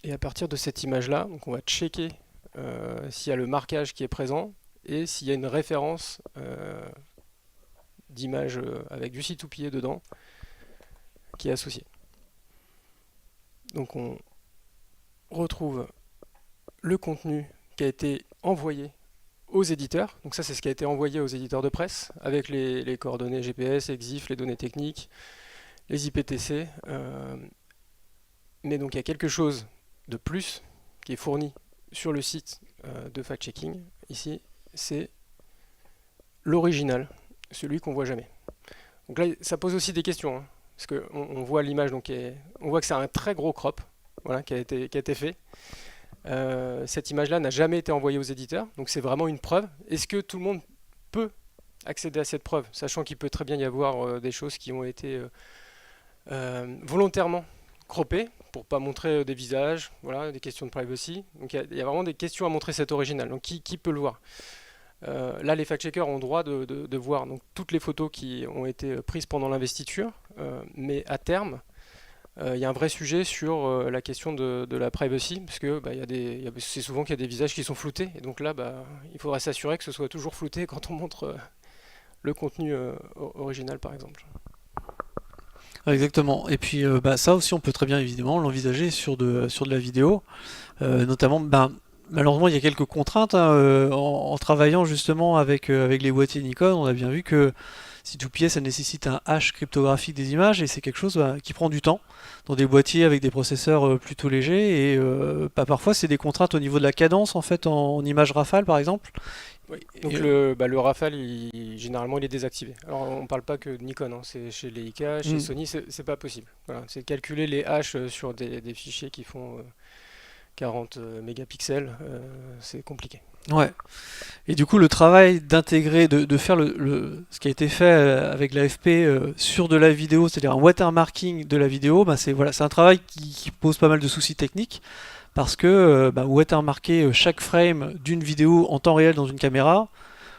B: Et à partir de cette image-là, donc on va checker s'il y a le marquage qui est présent et s'il y a une référence d'image avec du C2PA dedans qui est associée. Donc on retrouve le contenu qui a été envoyé aux éditeurs. Donc ça, c'est ce qui a été envoyé aux éditeurs de presse, avec les coordonnées GPS, EXIF, les données techniques, les IPTC. Mais donc il y a quelque chose de plus qui est fourni sur le site de fact-checking. Ici, c'est l'original, celui qu'on voit jamais. Donc là, ça pose aussi des questions, hein, parce qu'on voit l'image, donc on voit que c'est un très gros crop, voilà, qui a été fait. Cette image-là n'a jamais été envoyée aux éditeurs, donc c'est vraiment une preuve. Est-ce que tout le monde peut accéder à cette preuve, sachant qu'il peut très bien y avoir des choses qui ont été volontairement croppées pour pas montrer des visages, voilà, des questions de privacy. Donc il y a vraiment des questions à montrer cet original. Donc qui peut le voir? Là, les fact-checkers ont le droit de voir donc, toutes les photos qui ont été prises pendant l'investiture, mais à terme, il y a un vrai sujet sur la question de la privacy, parce que c'est souvent qu'il y a des visages qui sont floutés, et donc là, il faudra s'assurer que ce soit toujours flouté quand on montre le contenu original, par exemple.
A: Exactement. Et puis ça aussi, on peut très bien évidemment l'envisager sur de la vidéo, notamment. Malheureusement, il y a quelques contraintes hein, en travaillant justement avec les boîtiers Nikon. On a bien vu que C2PA, ça nécessite un hash cryptographique des images et c'est quelque chose qui prend du temps dans des boîtiers avec des processeurs plutôt légers et parfois c'est des contraintes au niveau de la cadence en fait en image rafale par exemple.
B: Oui. Donc le Rafale, généralement, il est désactivé. Alors on parle pas que de Nikon, hein, c'est chez Leica, chez Sony, c'est pas possible. Voilà, c'est calculer les hash sur des fichiers qui font 40 mégapixels, c'est compliqué.
A: Ouais. Et du coup, le travail d'intégrer, de faire ce qui a été fait avec l'AFP sur de la vidéo, c'est-à-dire un watermarking de la vidéo, c'est un travail qui pose pas mal de soucis techniques parce que watermarker chaque frame d'une vidéo en temps réel dans une caméra,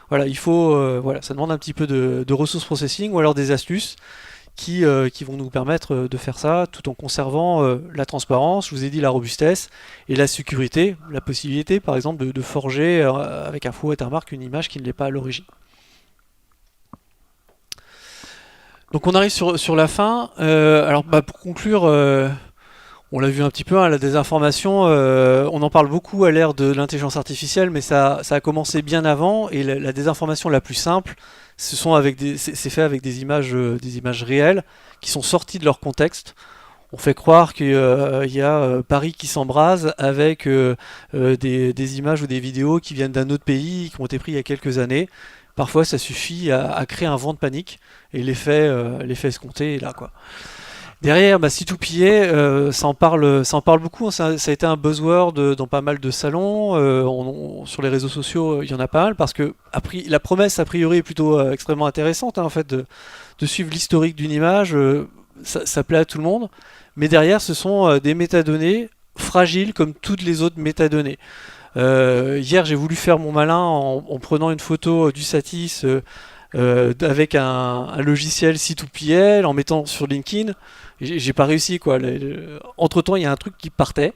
A: voilà, il faut, ça demande un petit peu de ressources processing ou alors des astuces qui vont nous permettre de faire ça tout en conservant la transparence, je vous ai dit la robustesse et la sécurité, la possibilité par exemple de forger avec un faux watermark une image qui ne l'est pas à l'origine. Donc on arrive sur la fin. Alors pour conclure, on l'a vu un petit peu, hein, la désinformation, on en parle beaucoup à l'ère de l'intelligence artificielle, mais ça a commencé bien avant et la désinformation la plus simple, c'est fait avec des images réelles qui sont sorties de leur contexte. On fait croire qu'il y a Paris qui s'embrase avec des images ou des vidéos qui viennent d'un autre pays, qui ont été prises il y a quelques années. Parfois, ça suffit à créer un vent de panique et l'effet escompté est là, quoi. Derrière, C2PA, ça en parle beaucoup. Ça a été un buzzword dans pas mal de salons. Sur les réseaux sociaux, il y en a pas mal parce que la promesse a priori est plutôt extrêmement intéressante, hein, en fait, de suivre l'historique d'une image. Ça plaît à tout le monde, mais derrière, ce sont des métadonnées fragiles comme toutes les autres métadonnées. Hier, j'ai voulu faire mon malin en prenant une photo du Satis avec un logiciel C2PL en mettant sur LinkedIn. J'ai pas réussi quoi. Entre temps, il y a un truc qui partait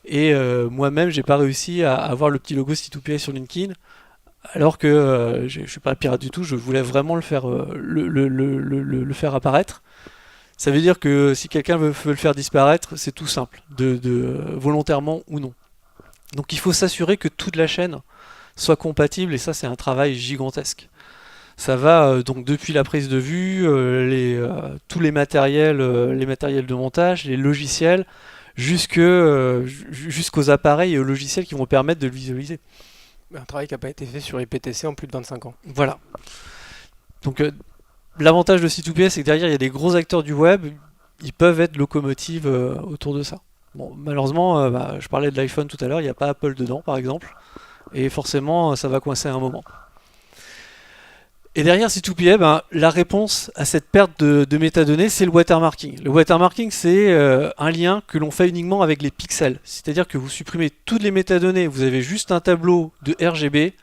A: et moi-même, j'ai pas réussi à avoir le petit logo C2PL sur LinkedIn. Alors que je suis pas pirate du tout, je voulais vraiment le faire apparaître. Ça veut dire que si quelqu'un veut le faire disparaître, c'est tout simple, volontairement ou non. Donc il faut s'assurer que toute la chaîne soit compatible et ça c'est un travail gigantesque. Ça va donc depuis la prise de vue, tous les matériels de montage, les logiciels, jusqu'aux appareils et aux logiciels qui vont permettre de le visualiser.
B: Un travail qui n'a pas été fait sur IPTC en plus de 25 ans.
A: Voilà. Donc l'avantage de C2PA, c'est que derrière il y a des gros acteurs du web, ils peuvent être locomotives autour de ça. Bon, malheureusement, je parlais de l'iPhone tout à l'heure, il n'y a pas Apple dedans par exemple, et forcément ça va coincer à un moment. Et derrière C2PA, la réponse à cette perte de métadonnées, c'est le watermarking. Le watermarking, c'est un lien que l'on fait uniquement avec les pixels. C'est-à-dire que vous supprimez toutes les métadonnées, vous avez juste un tableau de RGB,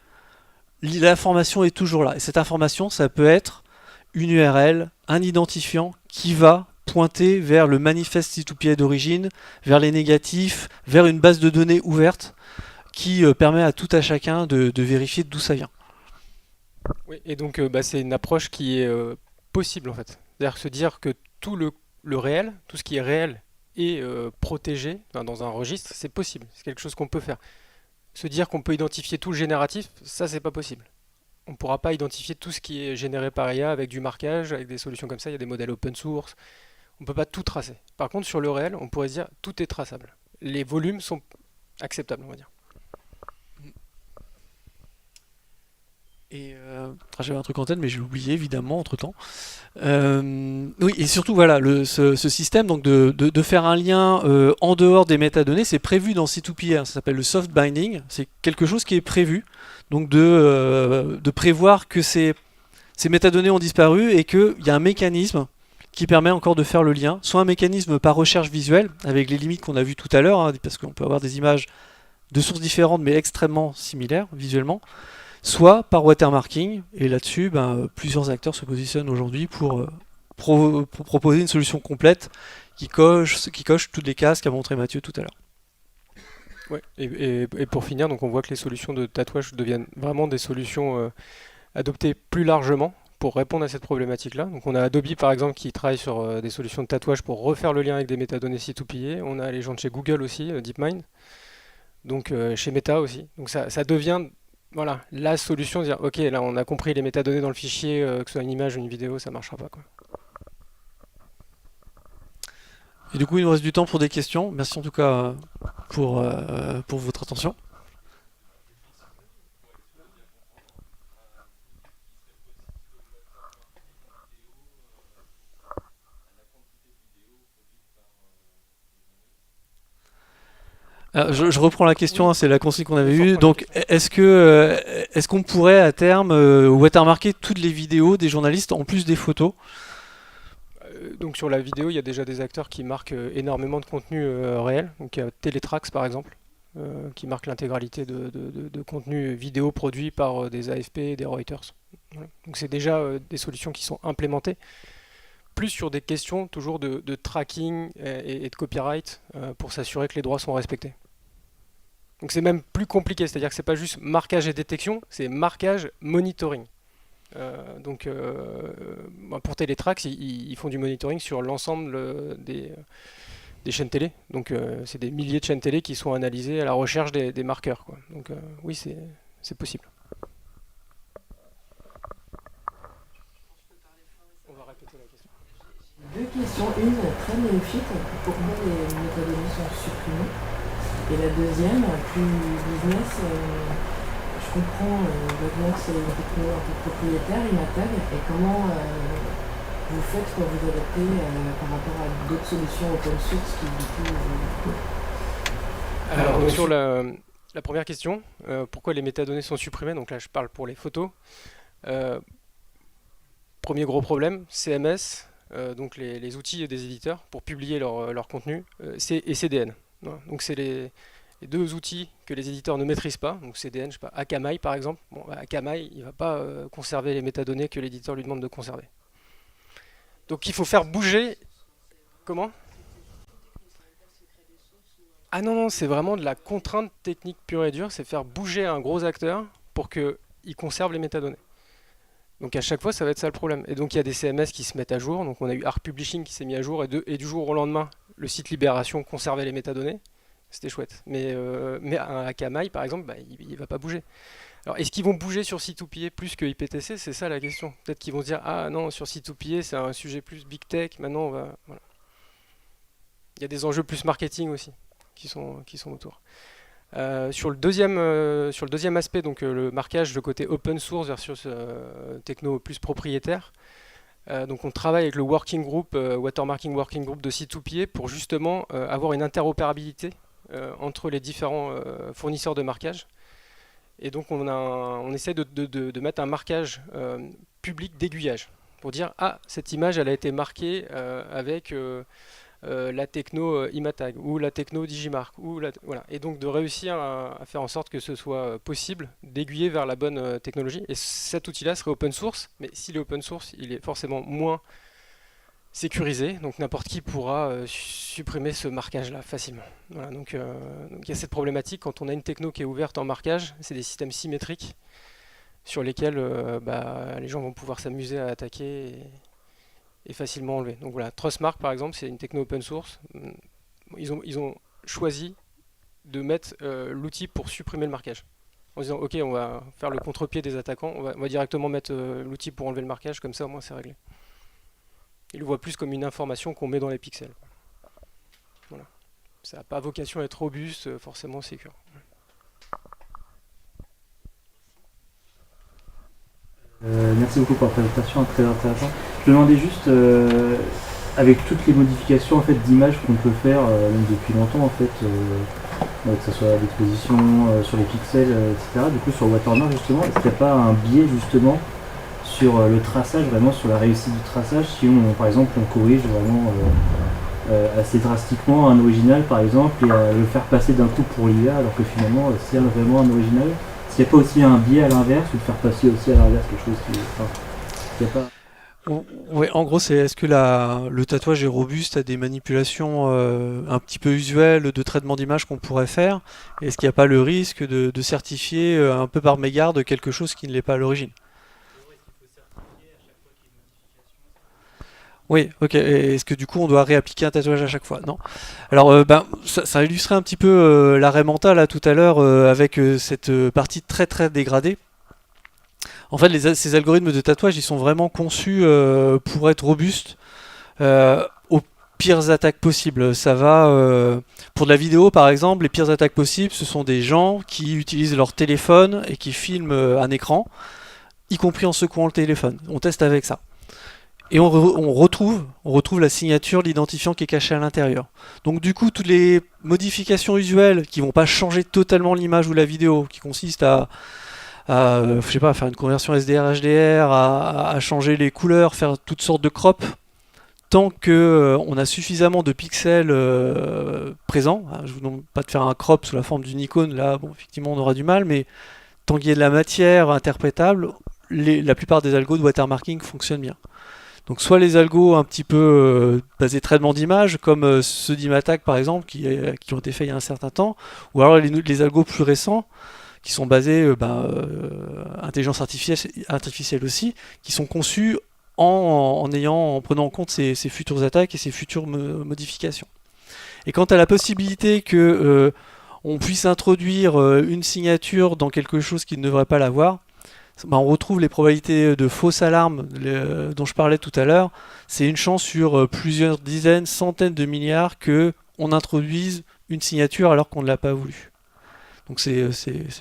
A: l'information est toujours là. Et cette information, ça peut être une URL, un identifiant qui va pointer vers le manifeste C2PA d'origine, vers les négatifs, vers une base de données ouverte qui permet à tout à chacun de vérifier d'où ça vient.
B: Oui, et donc c'est une approche qui est possible en fait. C'est-à-dire se dire que tout le réel, tout ce qui est réel et protégé dans un registre, c'est possible, c'est quelque chose qu'on peut faire. Se dire qu'on peut identifier tout le génératif, ça c'est pas possible. On ne pourra pas identifier tout ce qui est généré par IA avec du marquage, avec des solutions comme ça, il y a des modèles open source, on ne peut pas tout tracer. Par contre sur le réel, on pourrait se dire tout est traçable. Les volumes sont acceptables, on va dire.
A: Et j'avais un truc en tête, mais j'ai oublié évidemment entre temps. Oui, et surtout voilà, ce système donc de faire un lien en dehors des métadonnées, c'est prévu dans C2PA, ça s'appelle le soft binding, c'est quelque chose qui est prévu, donc de prévoir que ces métadonnées ont disparu et qu'il y a un mécanisme qui permet encore de faire le lien, soit un mécanisme par recherche visuelle, avec les limites qu'on a vues tout à l'heure, hein, parce qu'on peut avoir des images de sources différentes mais extrêmement similaires visuellement, soit par watermarking, et là-dessus, plusieurs acteurs se positionnent aujourd'hui pour proposer une solution complète qui coche toutes les cases qu'a montré Mathieu tout à l'heure.
B: Ouais. Et pour finir, donc on voit que les solutions de tatouage deviennent vraiment des solutions adoptées plus largement pour répondre à cette problématique-là. Donc on a Adobe par exemple qui travaille sur des solutions de tatouage pour refaire le lien avec des métadonnées C2PA. On a les gens de chez Google aussi, DeepMind. Donc chez Meta aussi. Donc ça devient voilà, la solution de dire ok, là on a compris les métadonnées dans le fichier, que ce soit une image ou une vidéo, ça marchera pas, quoi.
A: Et du coup, il nous reste du temps pour des questions. Merci en tout cas pour votre attention. Je reprends la question, hein, c'est la consigne qu'on avait eue. Donc, est-ce qu'on pourrait à terme watermarker toutes les vidéos des journalistes en plus des photos?
B: Donc sur la vidéo, il y a déjà des acteurs qui marquent énormément de contenu réel. Donc il y a Teletrax par exemple, qui marque l'intégralité de contenu vidéo produit par des AFP et des Reuters. Voilà. Donc c'est déjà des solutions qui sont implémentées. Plus sur des questions toujours de tracking et de copyright pour s'assurer que les droits sont respectés. Donc c'est même plus compliqué, c'est-à-dire que c'est pas juste marquage et détection, c'est marquage monitoring. Pour Teletrax, ils font du monitoring sur l'ensemble des chaînes télé. Donc c'est des milliers de chaînes télé qui sont analysées à la recherche des marqueurs, quoi. Donc oui, c'est possible. On va répéter la question.
E: Deux questions. Une très néophyte, pourquoi les métadonnées sont supprimées? Et la deuxième, plus business, je comprends, votre c'est une techno un peu propriétaire, Imatag, et comment vous faites pour vous adapter par rapport à d'autres solutions open source qui du coup...
B: Alors donc, sur la première question, pourquoi les métadonnées sont supprimées? Donc là je parle pour les photos. Premier gros problème, CMS, donc les outils des éditeurs pour publier leur contenu, et CDN. Voilà. Donc c'est les deux outils que les éditeurs ne maîtrisent pas. Donc CDN, je sais pas, Akamai par exemple. Bon, Akamai, il ne va pas conserver les métadonnées que l'éditeur lui demande de conserver. Donc il faut faire bouger... Comment? Ah non, c'est vraiment de la contrainte technique pure et dure, c'est faire bouger un gros acteur pour qu'il conserve les métadonnées. Donc à chaque fois, ça va être ça le problème. Et donc il y a des CMS qui se mettent à jour. Donc on a eu Art Publishing qui s'est mis à jour et du jour au lendemain, le site Libération conservait les métadonnées. C'était chouette. Mais un Akamai, par exemple, il ne va pas bouger. Alors est-ce qu'ils vont bouger sur C2PA plus que IPTC? C'est ça la question. Peut-être qu'ils vont se dire ah non, sur C2PA c'est un sujet plus big tech. Maintenant on va... Voilà. Il y a des enjeux plus marketing aussi qui sont autour. Sur le deuxième aspect, donc le marquage, le côté open source versus techno plus propriétaire, donc on travaille avec le working group, watermarking working group de C2PA pour justement avoir une interopérabilité entre les différents fournisseurs de marquage. Et donc on essaie de mettre un marquage public d'aiguillage pour dire ah cette image elle a été marquée avec la techno Imatag ou la techno Digimark voilà. Et donc de réussir à faire en sorte que ce soit possible d'aiguiller vers la bonne technologie. Et cet outil-là serait open source, mais s'il est open source, il est forcément moins sécurisé, donc n'importe qui pourra supprimer ce marquage-là facilement. Voilà, donc il y a cette problématique quand on a une techno qui est ouverte en marquage, c'est des systèmes symétriques sur lesquels les gens vont pouvoir s'amuser à attaquer et facilement enlever. Donc voilà, Trustmark par exemple, c'est une techno open source. ils ont choisi de mettre l'outil pour supprimer le marquage. En disant, ok, on va faire le contre-pied des attaquants, on va directement mettre l'outil pour enlever le marquage, comme ça au moins c'est réglé. Ils le voient plus comme une information qu'on met dans les pixels. Voilà. Ça n'a pas vocation à être robuste, forcément sécure.
F: Merci beaucoup pour la présentation, très intéressant. Je me demandais juste, avec toutes les modifications en fait, d'images qu'on peut faire même depuis longtemps, en fait, que ce soit à l'exposition, sur les pixels, etc. Du coup, sur Watermark, justement, est-ce qu'il n'y a pas un biais, justement, sur le traçage, vraiment sur la réussite du traçage, si par exemple, on corrige vraiment assez drastiquement un original, par exemple, et le faire passer d'un coup pour l'IA, alors que finalement, c'est vraiment un original. Est-ce qu'il n'y a pas aussi un biais à l'inverse, ou de faire passer aussi à l'inverse quelque chose qui... Enfin, il n'y a pas...
A: Ouais, en gros, c'est est-ce que le tatouage est robuste à des manipulations un petit peu usuelles de traitement d'image qu'on pourrait faire? Et est-ce qu'il n'y a pas le risque de certifier un peu par mégarde quelque chose qui ne l'est pas à l'origine? Oui, ok. Et est-ce que du coup on doit réappliquer un tatouage à chaque fois? Non. Alors, ça illustrait un petit peu l'arrêt mental là, tout à l'heure avec cette partie très très dégradée. En fait, ces algorithmes de tatouage, ils sont vraiment conçus pour être robustes aux pires attaques possibles. Ça va pour de la vidéo, par exemple, les pires attaques possibles, ce sont des gens qui utilisent leur téléphone et qui filment un écran, y compris en secouant le téléphone. On teste avec ça. Et on retrouve la signature, l'identifiant qui est caché à l'intérieur. Donc du coup, toutes les modifications usuelles qui vont pas changer totalement l'image ou la vidéo, qui consistent à je sais pas, faire une conversion SDR HDR, à changer les couleurs, faire toutes sortes de crop, tant que on a suffisamment de pixels présents. Je vous demande pas de faire un crop sous la forme d'une icône, là, bon, effectivement, on aura du mal, mais tant qu'il y a de la matière interprétable, la plupart des algos de watermarking fonctionnent bien. Donc soit les algos un petit peu basés traitement d'image, comme ceux d'Imattack par exemple, qui ont été faits il y a un certain temps, ou alors les algos plus récents, qui sont basés intelligence artificielle aussi, qui sont conçus en prenant en compte ces futures attaques et ces futures modifications. Et quant à la possibilité que on puisse introduire une signature dans quelque chose qui ne devrait pas l'avoir, on retrouve les probabilités de fausses alarmes dont je parlais tout à l'heure. C'est une chance sur plusieurs dizaines, centaines de milliards que on introduise une signature alors qu'on ne l'a pas voulu. Donc c'est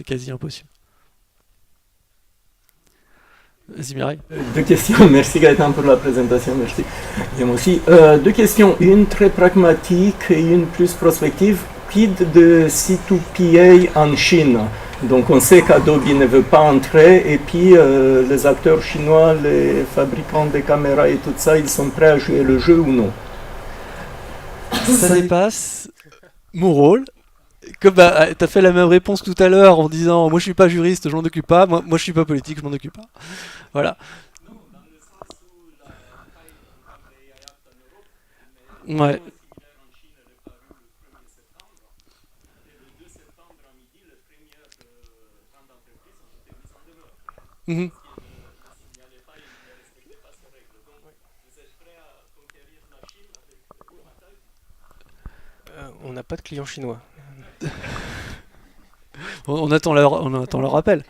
A: quasi impossible. Vas-y Mireille.
G: Deux questions, merci Gaëtan pour la présentation, merci. Et moi aussi. Deux questions, une très pragmatique et une plus prospective. Quid de C2PA en Chine? Donc on sait qu'Adobe ne veut pas entrer et puis les acteurs chinois, les fabricants de caméras et tout ça, ils sont prêts à jouer le jeu ou non?
A: Ça dépasse mon rôle. Comme t'as fait la même réponse tout à l'heure en disant moi je suis pas juriste, je m'en occupe pas, moi je suis pas politique, je m'en occupe pas. Voilà. Ouais. Mmh.
B: On n'a pas de clients chinois.
A: On attend leur appel.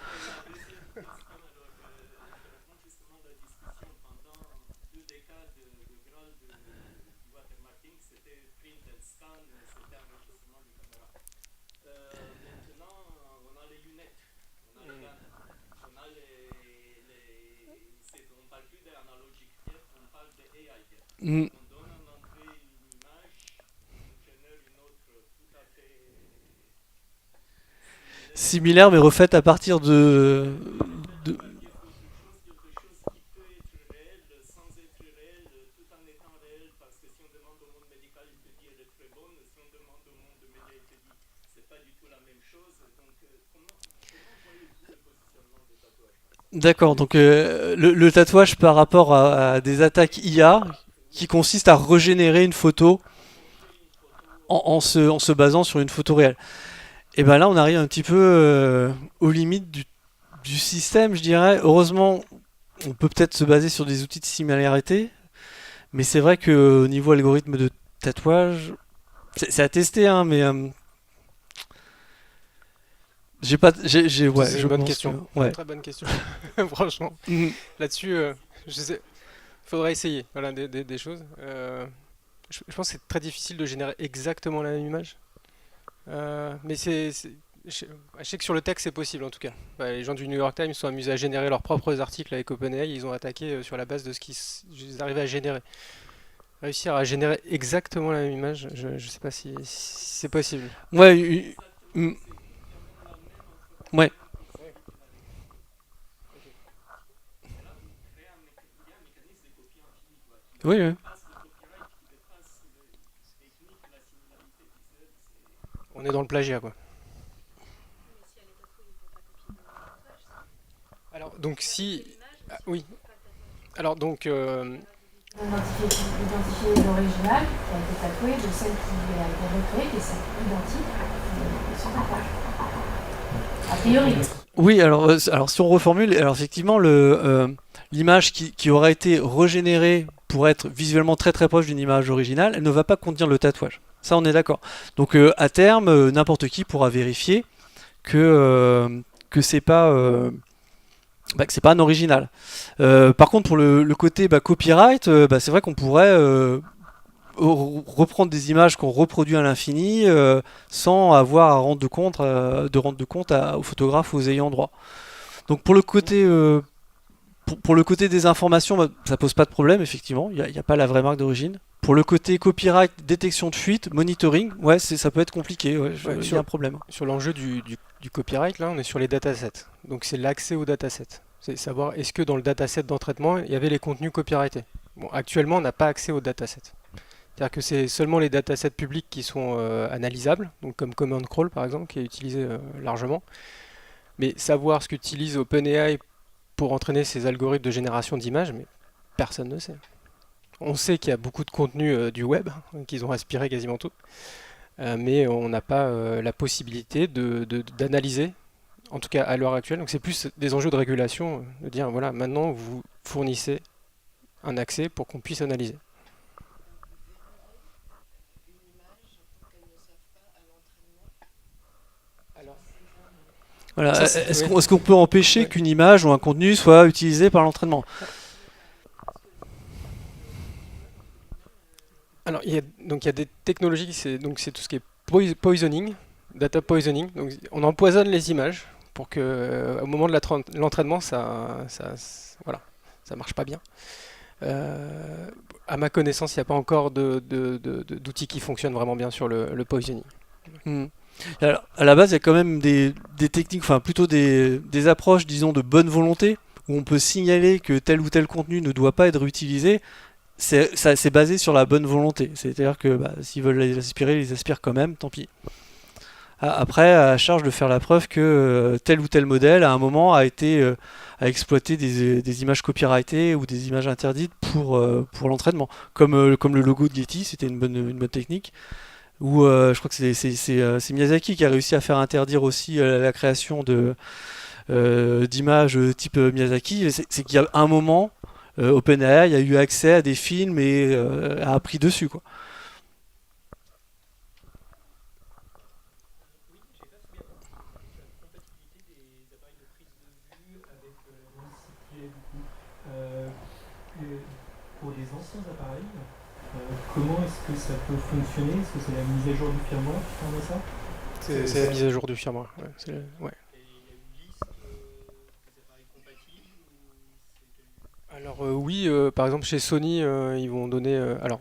A: Mm. Similaire mais refaite à partir de... D'accord, donc le tatouage par rapport à des attaques IA qui consistent à régénérer une photo en se basant sur une photo réelle. Et ben là on arrive un petit peu aux limites du système, je dirais. Heureusement, on peut peut-être se baser sur des outils de similarité, mais c'est vrai qu'au niveau algorithme de tatouage, C'est à tester, hein, mais j'ai pas, ouais,
B: C'est
A: je
B: une bonne
A: pense
B: question.
A: que- ouais.
B: Très bonne question. Franchement,
A: Mhm.
B: là-dessus, je sais, faudrait essayer. Voilà, des choses. Je pense que c'est très difficile de générer exactement la même image. Mais je sais que sur le texte, c'est possible en tout cas. Les gens du New York Times sont amusés à générer leurs propres articles avec OpenAI. Ils ont attaqué sur la base de ce qu'ils arrivaient à générer. Réussir à générer exactement la même image, je ne sais pas si c'est possible.
A: Ouais, ouais. Oui, oui.
B: On est dans le plagiat, quoi. Alors, donc si... Ah, oui. Alors, donc...
H: Identifier l'original qui a été tatoué de celle qui a été recréée, qui est celle identique et son tatouage. A priori.
A: Oui, alors si on reformule, alors effectivement, l'image qui aura été régénérée pour être visuellement très très proche d'une image originale, elle ne va pas contenir le tatouage. Ça, on est d'accord. Donc à terme, n'importe qui pourra vérifier que c'est pas que c'est pas un original. Par contre, pour le côté copyright, c'est vrai qu'on pourrait reprendre des images qu'on reproduit à l'infini sans avoir à rendre de compte aux photographes ou aux ayants droit. Donc pour le côté pour le côté des informations, ça pose pas de problème, effectivement, il n'y a pas la vraie marque d'origine. Pour le côté copyright, détection de fuite, monitoring, ouais, ça peut être compliqué, ouais, il y a un problème.
B: Sur l'enjeu du copyright, là, on est sur les datasets. Donc c'est l'accès aux datasets. C'est savoir est-ce que dans le dataset d'entraînement, il y avait les contenus copyrightés. Bon, actuellement, on n'a pas accès aux datasets. C'est-à-dire que c'est seulement les datasets publics qui sont analysables, donc comme Command Crawl par exemple, qui est utilisé largement. Mais savoir ce qu'utilise OpenAI pour entraîner ces algorithmes de génération d'images, mais personne ne sait. On sait qu'il y a beaucoup de contenu du web, qu'ils ont aspiré quasiment tout, mais on n'a pas la possibilité d'analyser, en tout cas à l'heure actuelle. Donc c'est plus des enjeux de régulation, de dire voilà, maintenant vous fournissez un accès pour qu'on puisse analyser.
A: Voilà.
B: Ça,
A: Est-ce qu'on peut empêcher qu'une image ou un contenu soit utilisé par l'entraînement?
B: Alors, il y a des technologies, c'est tout ce qui est poisoning, data poisoning. Donc, on empoisonne les images pour que, au moment de l'entraînement, voilà, ça marche pas bien. À ma connaissance, il n'y a pas encore d'outils qui fonctionnent vraiment bien sur le poisoning.
A: Alors, à la base, il y a quand même des techniques, enfin plutôt des approches, disons, de bonne volonté, où on peut signaler que tel ou tel contenu ne doit pas être utilisé. C'est basé sur la bonne volonté. C'est-à-dire que s'ils veulent les aspirer, ils les aspirent quand même, tant pis. Après, à charge de faire la preuve que tel ou tel modèle, à un moment, a exploité des images copyrightées ou des images interdites pour l'entraînement. Comme le logo de Getty, c'était une bonne technique. Ou je crois que c'est Miyazaki qui a réussi à faire interdire aussi la création d'images type Miyazaki. C'est qu'il y a un moment, OpenAI a eu accès à des films et a appris dessus, quoi.
F: Pour les anciens appareils, comment est-ce que ça peut fonctionner? Est-ce que c'est la mise à jour du firmware qui permet ça?
B: C'est la mise à jour du firmware. Ouais. Alors oui, par exemple chez Sony, ils vont donner... alors,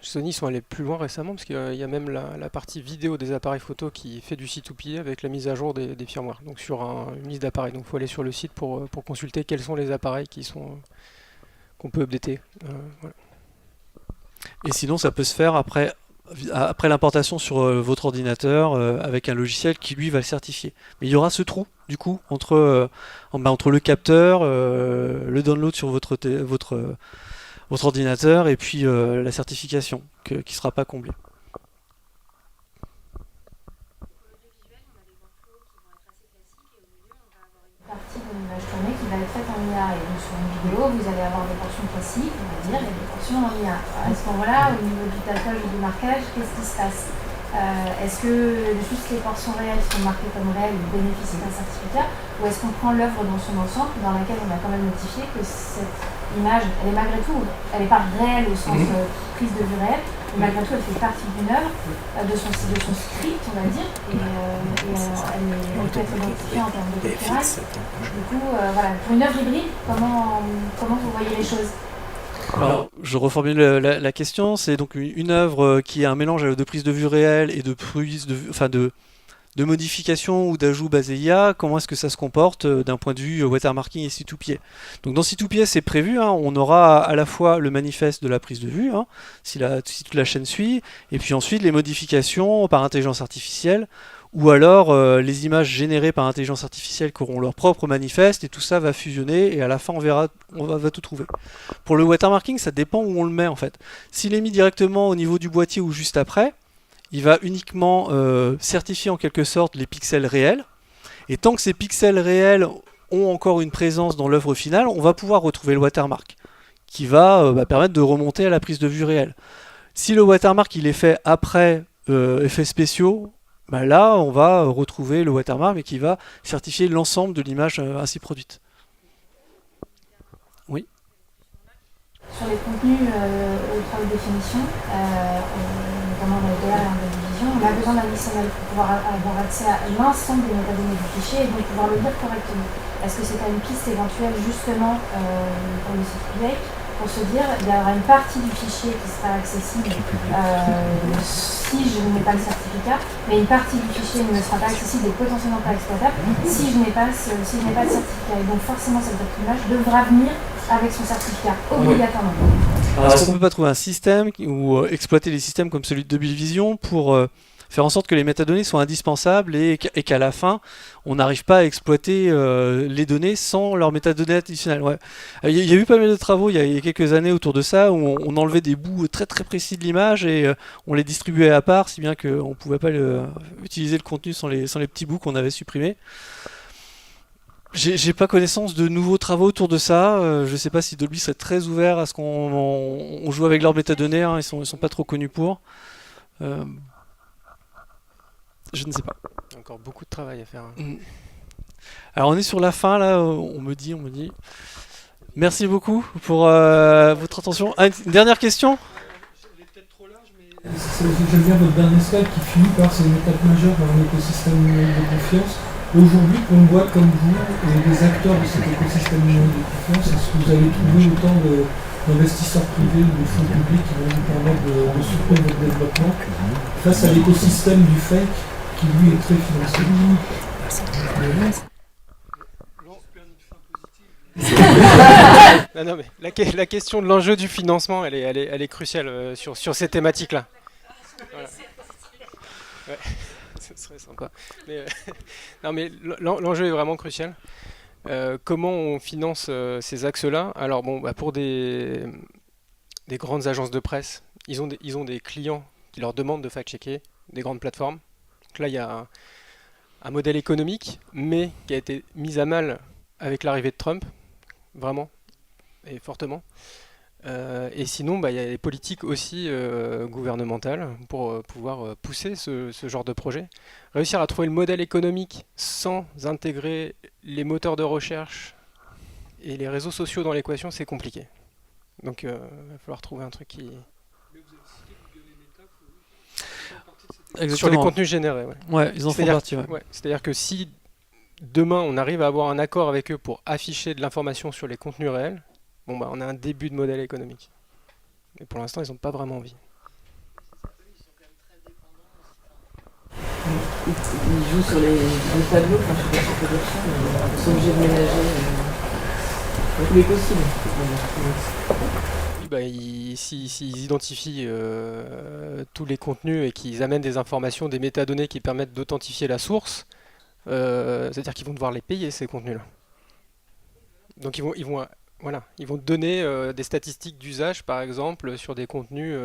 B: Sony ils sont allés plus loin récemment parce qu'il y a même la partie vidéo des appareils photo qui fait du C2PA avec la mise à jour des firmware, donc sur une liste d'appareils. Donc il faut aller sur le site pour consulter quels sont les appareils qu'on peut updater. Voilà.
A: Et sinon, ça peut se faire après l'importation sur votre ordinateur avec un logiciel qui lui va le certifier. Mais il y aura ce trou du coup entre le capteur, le download sur votre ordinateur et puis la certification qui ne sera pas comblée.
H: Partie de l'image tournée qui va être faite en IA et donc sur une vidéo vidéo, vous allez avoir des portions classiques, on va dire, et des portions en IA. À ce moment-là, au niveau du tapage ou du marquage, qu'est-ce qui se passe? Est-ce que juste les portions réelles sont marquées comme réelles et bénéficient d'un certificat, ou est-ce qu'on prend l'œuvre dans son ensemble, dans laquelle on a quand même notifié que cette image, elle est malgré tout, elle n'est pas réelle au sens prise de vue réelle, mais malgré tout elle fait partie d'une œuvre, de son script, on va dire, et elle peut être identifiée en termes de copyright. Du coup, voilà, pour une œuvre hybride, comment vous voyez les choses?
A: Alors, je reformule la question. C'est donc une œuvre qui est un mélange de prise de vue réelle et de prise de vue, enfin de modification ou d'ajout basé IA. Comment est-ce que ça se comporte d'un point de vue watermarking et C2PA? Donc dans C2PA, c'est prévu, hein, on aura à la fois le manifeste de la prise de vue, hein, si toute la chaîne suit, et puis ensuite les modifications par intelligence artificielle, ou alors les images générées par intelligence artificielle qui auront leur propre manifeste, et tout ça va fusionner, et à la fin on verra, on va tout trouver. Pour le watermarking, ça dépend où on le met en fait. S'il est mis directement au niveau du boîtier ou juste après, il va uniquement certifier en quelque sorte les pixels réels, et tant que ces pixels réels ont encore une présence dans l'œuvre finale, on va pouvoir retrouver le watermark, qui va permettre de remonter à la prise de vue réelle. Si le watermark il est fait après effets spéciaux, là on va retrouver le watermark mais qui va certifier l'ensemble de l'image ainsi produite. Oui.
H: Sur les contenus ultra haute définition, notamment dans le DA et en division, on a besoin d'un XML pour pouvoir avoir accès à l'ensemble des métadonnées du fichier et donc pouvoir le lire correctement. Est-ce que c'est pas une piste éventuelle justement pour le site privé pour se dire il y aura une partie du fichier qui sera accessible si je ne mets pas le certificat, mais une partie du fichier ne sera pas accessible et potentiellement pas exploitable si je n'ai pas le certificat. Et donc forcément cette image devra venir avec son certificat, obligatoirement.
A: Est-ce qu'on ne peut pas trouver un système ou exploiter les systèmes comme celui de Double Vision pour faire en sorte que les métadonnées soient indispensables et qu'à la fin, on n'arrive pas à exploiter les données sans leurs métadonnées additionnelles. Ouais. Il y a eu pas mal de travaux il y a quelques années autour de ça où on enlevait des bouts très très précis de l'image et on les distribuait à part, si bien qu'on ne pouvait pas utiliser le contenu sans les petits bouts qu'on avait supprimés. J'ai pas connaissance de nouveaux travaux autour de ça. Je sais pas si Dolby serait très ouvert à ce qu'on joue avec leurs métadonnées. Hein, ils sont pas trop connus pour. Je ne sais pas.
B: Il y a encore beaucoup de travail à faire.
A: Alors on est sur la fin là. On me dit. Merci beaucoup pour votre attention. Ah, une dernière question.
I: J'aime bien votre dernier slide qui finit par c'est une étape majeure dans un écosystème numérique de confiance. Aujourd'hui, pour une boîte comme vous et des acteurs de cet écosystème numérique de confiance, est-ce que vous avez trouvé autant d'investisseurs privés ou de fonds publics qui vont vous permettre de soutenir votre développement face à l'écosystème du fake qui lui est très financé?
B: Non, mais la question de l'enjeu du financement, elle est cruciale sur ces thématiques-là. Voilà. Ouais, ce serait sympa. Mais, non, mais l'enjeu est vraiment crucial. Comment on finance ces axes-là? Alors bon, pour des grandes agences de presse, ils ont des clients qui leur demandent de fact-checker, des grandes plateformes. Donc là, il y a un modèle économique, mais qui a été mis à mal avec l'arrivée de Trump, vraiment, et fortement. Et sinon, il y a des politiques aussi gouvernementales pour pouvoir pousser ce genre de projet. Réussir à trouver le modèle économique sans intégrer les moteurs de recherche et les réseaux sociaux dans l'équation, c'est compliqué. Donc il va falloir trouver un truc qui...
A: Exactement.
B: Sur les contenus générés.
A: Ouais, ils en font partie. Ouais.
B: C'est-à-dire que si demain on arrive à avoir un accord avec eux pour afficher de l'information sur les contenus réels, on a un début de modèle économique. Mais pour l'instant, ils n'ont pas vraiment envie.
E: Ils jouent sur les tableaux, je sais pas si on peut dire ça, mais ils sont obligés de ménager tous les possibles.
B: S'ils identifient tous les contenus et qu'ils amènent des informations, des métadonnées qui permettent d'authentifier la source, c'est-à-dire qu'ils vont devoir les payer, ces contenus-là. Donc ils vont donner des statistiques d'usage, par exemple, sur des contenus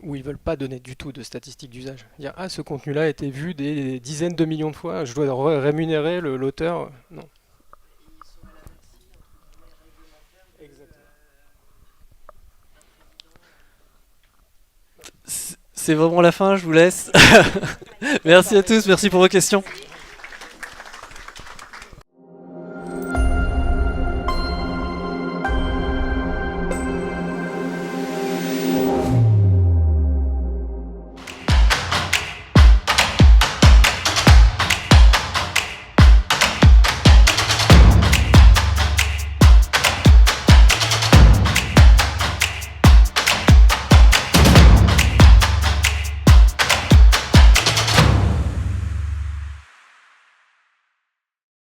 B: où ils ne veulent pas donner du tout de statistiques d'usage. Dire « Ah, ce contenu-là a été vu des dizaines de millions de fois, je dois rémunérer l'auteur. » Non.
A: c'est vraiment la fin, je vous laisse. Merci à tous, merci pour vos questions.